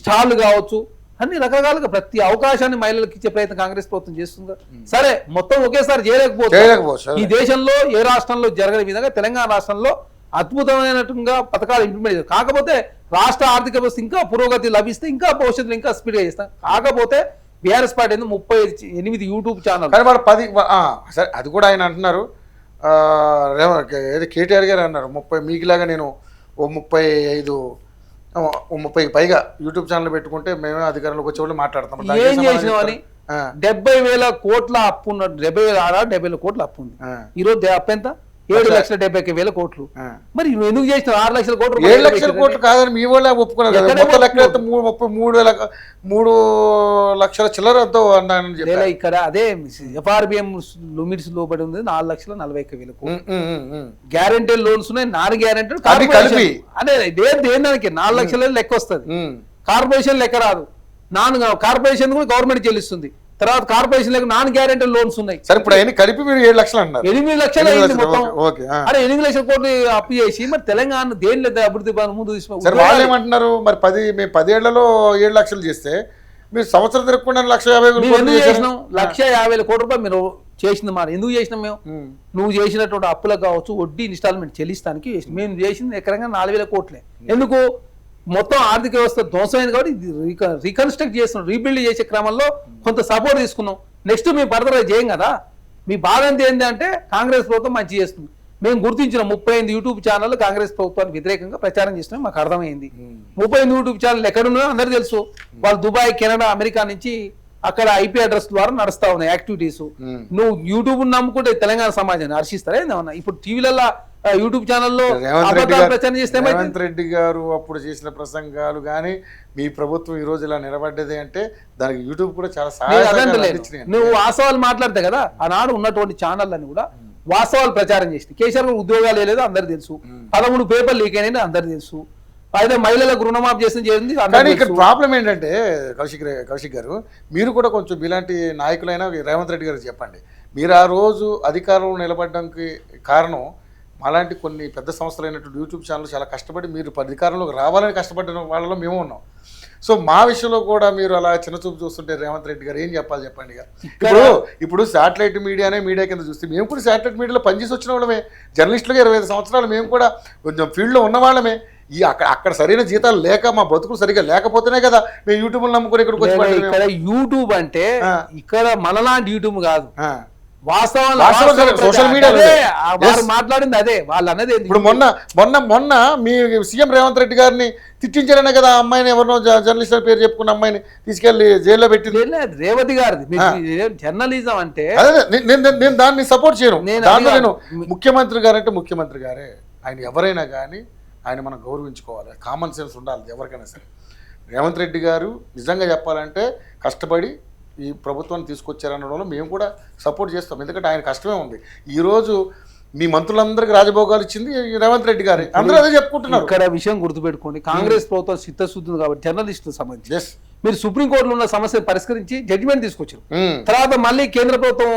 స్టాళ్లు కావచ్చు, అన్ని రకరకాలుగా ప్రతి అవకాశాన్ని మహిళలకు ఇచ్చే ప్రయత్నం కాంగ్రెస్ ప్రభుత్వం చేస్తుంది. సరే, మొత్తం ఒకేసారి చేయలేకపోవచ్చు. ఈ దేశంలో ఏ రాష్ట్రంలో జరగని విధంగా తెలంగాణ రాష్ట్రంలో అద్భుతమైనట్టుగా పథకాలు ఇంప్లిమెంట్ చేస్తారు. కాకపోతే రాష్ట్ర ఆర్థిక వ్యవస్థ ఇంకా పురోగతి లభిస్తే ఇంకా భవిష్యత్తులో ఇంకా స్పీడ్గా చేస్తాం. కాకపోతే బీఆర్ఎస్ పార్టీ 38 యూట్యూబ్ ఛానల్, సరే అది కూడా ఆయన అంటున్నారు, కేటీఆర్ గారు అన్నారు 30 మీకులాగా నేను 30కి పైగా యూట్యూబ్ ఛానల్ పెట్టుకుంటే మేమే అధికారంలోకి వచ్చేవాళ్ళు మాట్లాడతాం. ఏం చేసినామని 70,000 కోట్ల అప్పు ఉన్న 70,000 కోట్ల అప్పు ఉంది. ఈ రోజు అప్పు ఎంత? 7,70,000 కోట్లు. మరి నువ్వు ఎందుకు చేసినావు? 6 లక్షల కోట్లు. 7 లక్షల కోట్లు కాదని మీ వాళ్ళే ఒప్పుకున్నారు. 3 లక్షల చిల్లరతో అన్నానని చెప్పి ఇక్కడ అదే FRBM లిమిట్స్ లోబడి ఉంది 4,41,000 కోట్లు. గ్యారెంటీ లోన్స్ ఉన్నాయి, నాన్ గ్యారెంటీ కలిపి అదే దేనికి 4 లక్షల లెక్క వస్తుంది. కార్పొరేషన్ లెక్క రాదు. కార్పొరేషన్ కూడా గవర్నమెంట్ చెల్లిస్తుంది. తర్వాత కార్పొరేషన్ లెక్క నాన్ గ్యారెంటీ లోన్స్ ఉన్నాయి. సరే, ఇప్పుడు అయినా కలిపి మీరు 7 లక్షలు అన్నారు. 8 లక్షలు మొత్తం. అరే 8 లక్షల కోట్లు అప్పు చేసి మరి తెలంగాణ దేని లేదా అభివృద్ధి ముందు తీసుకున్నారు. వాళ్ళు ఏమంటున్నారు, మరి 10 ఏళ్లలో 7 లక్షలు చేస్తే మీరు సంవత్సరం తిరగకుండా 1,50,000 చేసినాం. 1,50,000 కోట్ల రూపాయలు మీరు చేసింది మరి ఎందుకు చేసినాం? మేము నువ్వు చేసినటువంటి అప్పులకు కావచ్చు, వడ్డీ ఇన్స్టాల్మెంట్ చెల్లిస్తానికి చేసినాం. మేము చేసింది ఎకరంగా 4,000 కోట్లే. ఎందుకు? మొత్తం ఆర్థిక వ్యవస్థ ధ్వంసమైంది కాబట్టి రీకన్స్ట్రక్ట్ చేస్తున్నాం. రీబిల్డ్ చేసే క్రమంలో కొంత సపోర్ట్ తీసుకున్నాం. నెక్స్ట్ మేము ఫర్దర్ చేయం కదా. మీ బాధ ఏంటి అంటే కాంగ్రెస్ ప్రభుత్వం మంచి చేస్తుంది. మేము గుర్తించిన 35 యూట్యూబ్ ఛానల్ కాంగ్రెస్ ప్రభుత్వానికి వ్యతిరేకంగా ప్రచారం చేస్తున్నాం. మాకు అర్థమైంది. 35 యూట్యూబ్ ఛానల్ ఎక్కడున్నాయో అందరూ తెలుసు. వాళ్ళు దుబాయ్, కెనడా, అమెరికా నుంచి అక్కడ IP అడ్రస్ ద్వారా నడుస్తా ఉన్నాయి యాక్టివిటీస్. నువ్వు యూట్యూబ్ నమ్ముకుంటే తెలంగాణ సమాజాన్ని హర్షిస్తారా ఏమన్నా? ఇప్పుడు టీవీలలో యూట్యూబ్ ఛానల్లో ప్రచారం చేస్తే రేవంత్ రెడ్డి గారు అప్పుడు చేసిన ప్రసంగాలు కానీ మీ ప్రభుత్వం ఈ రోజు ఇలా నిలబడ్డది అంటే దానికి యూట్యూబ్ కూడా చాలా సహాయం. నువ్వు వాస్తవాలు మాట్లాడితే కదా, ఆనాడు ఉన్నటువంటి ఛానల్ అని కూడా వాస్తవాలు ప్రచారం చేసింది. కేసీఆర్ ఉద్యోగాలు వేయలేదు అందరు తెలుసు. 13 పేపర్లు లీక్ అయినా అందరు తెలుసు. అయితే మహిళలకు రుణమాఫీ చేసింది. కానీ ఇక్కడ ప్రాబ్లం ఏంటంటే కౌశిక్ గారు, మీరు కూడా కొంచెం ఇలాంటి నాయకులైనా రేవంత్ రెడ్డి గారికి చెప్పండి. మీరు ఆ రోజు అధికారంలో నిలబడడానికి కారణం అలాంటి కొన్ని పెద్ద సంస్థలు అయినటువంటి యూట్యూబ్ ఛానల్ చాలా కష్టపడి మీరు అధికారంలోకి రావాలని కష్టపడిన వాళ్ళలో మేము ఉన్నాం. సో మా విషయంలో కూడా మీరు అలా చిన్న చూపు చూస్తుంటే రేవంత్ రెడ్డి గారు ఏం చెప్పాలి చెప్పండి. ఇప్పుడు శాటిలైట్ మీడియా కింద చూస్తే మేము కూడా శాటిలైట్ మీడియాలో పనిచేసి వచ్చిన వాళ్ళమే, జర్నలిస్టులుగా 25 సంవత్సరాలు మేము కూడా కొంచెం ఫీల్డ్లో ఉన్న వాళ్ళమే. అక్కడ సరైన జీతాలు లేక మా బతుకులు సరిగ్గా లేకపోతేనే కదా మేము యూట్యూబ్ నమ్ముకుని ఇక్కడికి వచ్చి. ఇక్కడ యూట్యూబ్ అంటే ఇక్కడ మనలాంటి యూట్యూబ్ కాదు. వాస్తవం సరే, social media లో వారు మాట్లాడింది అదే, వాళ్ళు అన్నది ఏంది? ఇప్పుడు మొన్న మీ సీఎం రేవంత్ రెడ్డి గారిని తిట్టించారనే కదా ఆ అమ్మాయిని, ఎవరినో జర్నలిస్ట్ పేరు చెప్పుకున్న అమ్మాయిని తీసుకెళ్లి జైల్లో పెట్టింది. లేదు, రేవతి గారిది. జర్నలిజం అంటే అదే నేను దాన్ని సపోర్ట్ చేయను. దాంట్లో నేను ముఖ్యమంత్రి గారు అంటే ముఖ్యమంత్రి గారే, ఆయన ఎవరైనా కానీ ఆయన మనం గౌరవించుకోవాలి, కామన్ సెన్స్ ఉండాలి ఎవరికైనా సరే. రేవంత్ రెడ్డి గారు నిజంగా చెప్పాలంటే కష్టపడి ఈ ప్రభుత్వాన్ని తీసుకొచ్చారనడంలో మేము కూడా సపోర్ట్ చేస్తాం, ఎందుకంటే ఆయన కష్టమే ఉంది. ఈరోజు మీ మంత్రులందరికీ రాజభోగాలు ఇచ్చింది రేవంత్ రెడ్డి గారు, అందరూ అదే చెప్పుకుంటున్నారు. ఇక్కడ విషయం గుర్తుపెట్టుకోండి, కాంగ్రెస్ ప్రభుత్వం చిత్తశుద్ధి కాబట్టి జర్నలిస్టులకు సంబంధించి మీరు సుప్రీంకోర్టులో ఉన్న సమస్య పరిష్కరించి జడ్జిమెంట్ తీసుకొచ్చారు. తర్వాత మళ్ళీ కేంద్ర ప్రభుత్వం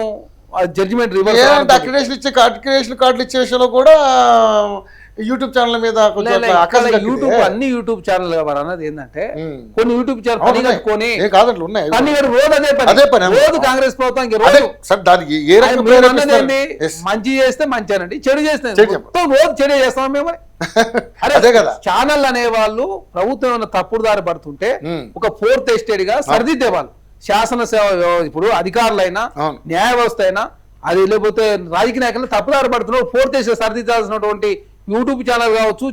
జడ్జిమెంట్ రివర్స్ అక్రిడేషన్ ఇచ్చే కార్డులు ఇచ్చే విషయంలో కూడా యూట్యూబ్ ఛానల్ మీద యూట్యూబ్ అన్ని యూట్యూబ్ ఛానల్ అన్నది ఏంటంటే కొన్ని యూట్యూబ్ ఛానల్ పని కట్టుకొని రోజు కాంగ్రెస్ ప్రభుత్వం మంచి చేస్తే మంచి అనండి, చెడు చేస్తే రోజు చెడు చేస్తాం మేము. అదే కదా ఛానల్ అనే వాళ్ళు ప్రభుత్వం ఏమైనా తప్పుడు దారి పడుతుంటే ఒక ఫోర్త్ ఎస్టేట్ గా సరిదిద్దే వాళ్ళు, శాసనసేవ ఇప్పుడు అధికారులైనా న్యాయ వ్యవస్థ అయినా అది లేకపోతే రాజకీయ నాయకులు తప్పుదారి పడుతున్నారు, ఫోర్త్ ఎస్టేట్ సరిదిద్దాల్సినటువంటి యూట్యూబ్ ఛానల్ కావచ్చు,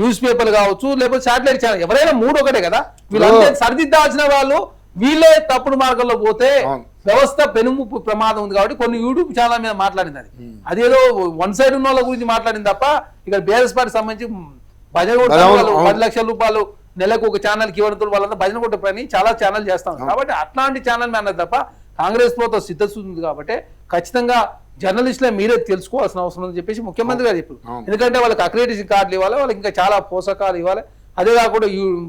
న్యూస్ పేపర్ కావచ్చు, లేకపోతే శాటిలైట్ ఛానల్, ఎవరైనా మూడు ఒకటే కదా. వీళ్ళంతా సరిదిద్దాల్సిన వాళ్ళు వీళ్ళే తప్పుడు మార్గంలో పోతే వ్యవస్థ పెనుముప్పు ప్రమాదం ఉంది. కాబట్టి కొన్ని యూట్యూబ్ ఛానల్ మీద మాట్లాడింది, అదేదో వన్ సైడ్ ఉన్న వాళ్ళ గురించి మాట్లాడింది తప్ప ఇక్కడ బీఆర్ఎస్ పార్టీ సంబంధించి భజన కొట్టే 10 లక్షల రూపాయలు నెలకు ఒక ఛానల్కి ఇవ్వడంతో వాళ్ళంతా భజన కొట్టే పని చాలా ఛానల్ చేస్తాం. కాబట్టి అట్లాంటి ఛానల్ మీద అన్నది తప్ప కాంగ్రెస్ ప్రభుత్వం సిద్ధస్తుంది ఉంది కాబట్టి ఖచ్చితంగా జర్నలిస్టులే మీరే తెలుసుకోవాల్సిన అవసరం ఉందని చెప్పేసి ముఖ్యమంత్రి గారు చెప్పారు. ఎందుకంటే వాళ్ళకి అక్రిడిటేషన్ కార్డులు ఇవ్వాలి, వాళ్ళకి ఇంకా చాలా పోషకాలు ఇవ్వాలి. అదే కాకుండా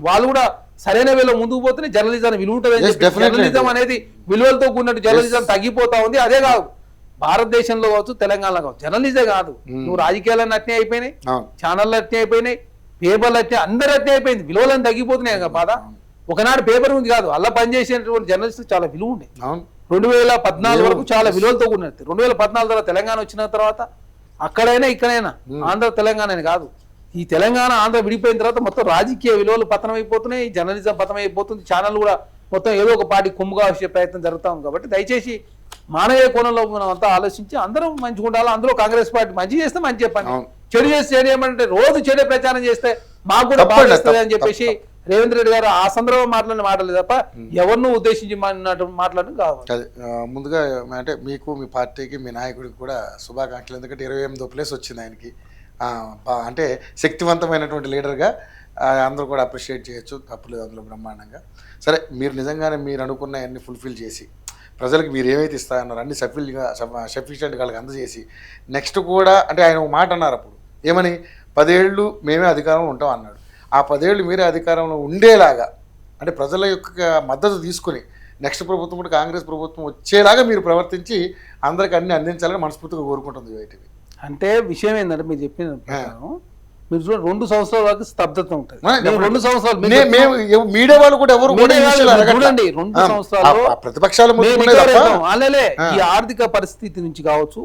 వాళ్ళు కూడా సరైన వేలో ముందుకు పోతేనే జర్నలిజం విలువ ఉంటుంది. జర్నలిజం అనేది విలువలతో కూడినట్టు జర్నలిజం తగ్గిపోతా ఉంది. అదే కాదు భారతదేశంలో కావచ్చు, తెలంగాణలో కావచ్చు, జర్నలిజం కాదు, నువ్వు రాజకీయాలన్నీ అట్నే అయిపోయినాయి, ఛానళ్ళు అట్నే అయిపోయినాయి, పేపర్లు అట్నే, అందరూ అట్నే అయిపోయింది, విలువలను తగ్గిపోతున్నాయి కదా బాధ. ఒకనాడు పేపర్ ఉంది కాదు, అలా పనిచేసేటువంటి జర్నలిస్ట్ చాలా విలువ ఉండే. 2014 వరకు చాలా విలువలతో కూడినట్టు. 2014 తర్వాత తెలంగాణ వచ్చిన తర్వాత అక్కడైనా ఇక్కడైనా ఆంధ్ర తెలంగాణ కాదు, ఈ తెలంగాణ ఆంధ్ర విడిపోయిన తర్వాత మొత్తం రాజకీయ విలువలు పతనం అయిపోతున్నాయి, జర్నలిజం పతనం అయిపోతుంది, ఛానల్ కూడా మొత్తం ఏదో ఒక పార్టీ కొమ్ముగా వచ్చే ప్రయత్నం జరుగుతా ఉంది. కాబట్టి దయచేసి మానవీయ కోణంలో మనం అంతా ఆలోచించి అందరం మంచిగా ఉండాలి. అందులో కాంగ్రెస్ పార్టీ మంచి చేస్తే మంచి చెప్పండి, చెడు చేస్తే చెడు ఏమంటే రోజు చెడే ప్రచారం చేస్తే మాకు కూడా బాధిస్తుంది అని చెప్పేసి రేవంత్ రెడ్డి గారు ఆ సందర్భం మాట్లాడిన మాటలేదు తప్ప ఎవరినూ ఉద్దేశించి మాట్లాడడం కావాలి. ముందుగా అంటే మీకు, మీ పార్టీకి, మీ నాయకుడికి కూడా శుభాకాంక్షలు. ఎందుకంటే 28వ ప్లేస్ వచ్చింది ఆయనకి. అంటే శక్తివంతమైనటువంటి లీడర్గా అందరూ కూడా అప్రిషియేట్ చేయొచ్చు, తప్పులేదు అందులో బ్రహ్మాండంగా. సరే, మీరు నిజంగానే మీరు అనుకున్న అన్ని ఫుల్ఫిల్ చేసి ప్రజలకు మీరు ఏమైతే ఇస్తారన్నారు అన్ని సఫిషియెంట్గా వాళ్ళకి అందజేసి నెక్స్ట్ కూడా అంటే ఆయన ఒక మాట అన్నారు అప్పుడు, ఏమని 10 ఏళ్ళు మేమే అధికారంలో ఉంటాం అన్నాడు. ఆ 10 ఏళ్ళు మీరే అధికారంలో ఉండేలాగా అంటే ప్రజల యొక్క మద్దతు తీసుకుని నెక్స్ట్ ప్రభుత్వం కూడా కాంగ్రెస్ ప్రభుత్వం వచ్చేలాగా మీరు ప్రవర్తించి అందరికి అన్ని అందించాలని మనస్ఫూర్తిగా కోరుకుంటుంది యూఐటీవీ. అంటే విషయం ఏంటంటే మీరు చెప్పిన మీరు చూడండి 2 సంవత్సరాల వరకు స్తబ్దత ఉంటుంది. 2 సంవత్సరాలు మీడియా వాళ్ళు కూడా ఎవరు చూడండి 2 సంవత్సరాలు ప్రతిపక్షాలు ఈ ఆర్థిక పరిస్థితి నుంచి కావచ్చు,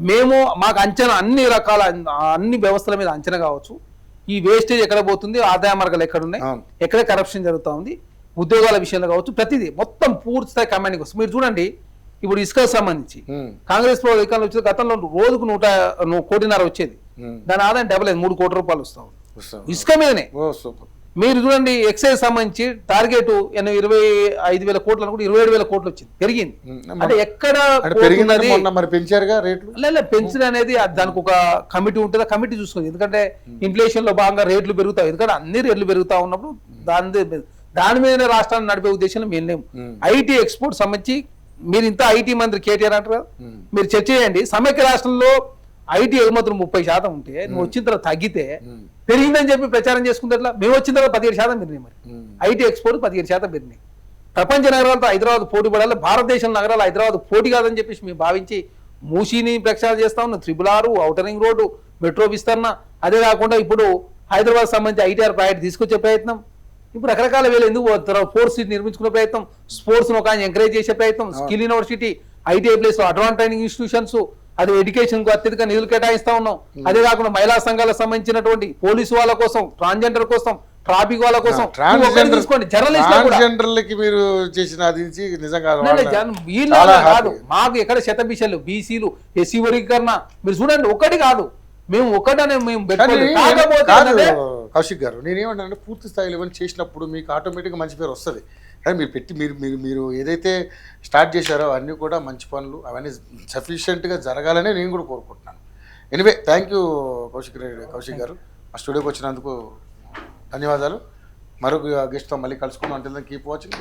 మేము మాకు అంచనా అన్ని రకాల అన్ని వ్యవస్థల మీద అంచనా కావచ్చు, ఈ వేస్టేజ్ ఎక్కడ పోతుంది, ఆదాయ మార్గాలు ఎక్కడ ఉన్నాయి, ఎక్కడ కరప్షన్ జరుగుతూ ఉంది, ఉద్యోగాల విషయంలో కావచ్చు, ప్రతిదీ మొత్తం పూర్తి స్థాయి కమాండింగ్ వస్తుంది. మీరు చూడండి ఇప్పుడు ఇసుకకు సంబంధించి కాంగ్రెస్ ప్రభుత్వం వచ్చేది గతంలో రోజుకు 1.5 కోటి వచ్చేది, దాని ఆదాయం 3 కోట్ల రూపాయలు వస్తాం ఇసుక మీదనే. మీరు చూడండి ఎక్సైజ్ సంబంధించి టార్గెట్ 25,000 కోట్లు అనుకుంటే 27,000 కోట్లు వచ్చింది, పెరిగింది. అంటే ఎక్కడ పెంచారుగా రేట్లు? పెంచడం అనేది దానికి ఒక కమిటీ ఉంటుంది, ఆ కమిటీ చూసుకుంది. ఎందుకంటే ఇన్ఫ్లేషన్ లో భాగంగా రేట్లు పెరుగుతాయి, ఎందుకంటే అన్ని రేట్లు పెరుగుతా ఉన్నప్పుడు దాని మీదనే రాష్ట్రాన్ని నడిపే ఉద్దేశంలో మేము లేము. ఐటీ ఎక్స్పోర్ట్ సంబంధించి మీరు ఇంత ఐటీ మంత్రి కేటీఆర్ అంటారు కదా, మీరు చర్చ చేయండి. సమైక్య రాష్ట్రంలో ఐటీ ఎగుమతులు 30% ఉంటే నువ్వు వచ్చిన తర్వాత తగ్గితే పెరిగిందని చెప్పి ప్రచారం చేసుకుంటే మేము వచ్చిన తర్వాత 17% పెరిగినాయి. మరి ఐటీ ఎక్స్పోర్ట్ 17% పెరిగినాయి. ప్రపంచ నగరాలతో హైదరాబాద్ పోటీ పడాలి, భారతదేశం నగరాలు హైదరాబాద్ పోటీ కాదని చెప్పేసి మేము భావించి మూసీని ప్రక్షాళన చేస్తా ఉన్నాం, 666, ఔటర్ రింగ్ రోడ్డు, మెట్రో విస్తరణ. అదే కాకుండా ఇప్పుడు హైదరాబాద్ సంబంధించి ఐటీఆర్ ప్రాజెక్ట్ తీసుకొచ్చే ప్రయత్నం, ఇప్పుడు రకరకాల వేలు ఎందుకు పోతారు, 4 సీట్ నిర్మించుకునే ప్రయత్నం, స్పోర్ట్స్ ఒక ఎంకరేజ్ చేసే ప్రయత్నం, skill university, ITI place, advance training institutions, అది ఎడ్యుకేషన్ కు అత్యధిక నిధులు కేటాయిస్తా ఉన్నాం. అదే కాకుండా మహిళా సంఘాలకు సంబంధించినటువంటి పోలీసు వాళ్ళ కోసం, ట్రాన్స్జెండర్ కోసం ట్రాఫిక్ వాళ్ళ కోసం ట్రాన్స్జెండర్ తీసుకోండి. జర్నలిస్ట్ కూడా ట్రాన్స్జెండర్లకి మీరు చేసిన అది నిజంగా వీళ్ళ కాదు, మాకు ఎక్కడ శతభిషలు బీసీలు ఎస్సీ వర్గీకరణ మీరు చూడండి, ఒకటి కాదు మేము ఒకటనే మేము కాదు కౌశిక్ గారు, నేనేమంటానంటే పూర్తి స్థాయిలో ఇవన్నీ చేసినప్పుడు మీకు ఆటోమేటిక్గా మంచి పేరు వస్తుంది. కానీ మీరు పెట్టి మీరు ఏదైతే స్టార్ట్ చేశారో అన్నీ కూడా మంచి పనులు, అవన్నీ సఫిషియెంట్గా జరగాలని నేను కూడా కోరుకుంటున్నాను. ఎనివే థ్యాంక్ యూ కౌశిక్ గారు, మా స్టూడియోకి వచ్చినందుకు ధన్యవాదాలు. మరొక గెస్ట్తో మళ్ళీ కలుసుకుందాం. అంటే కీప్ వాచింగ్.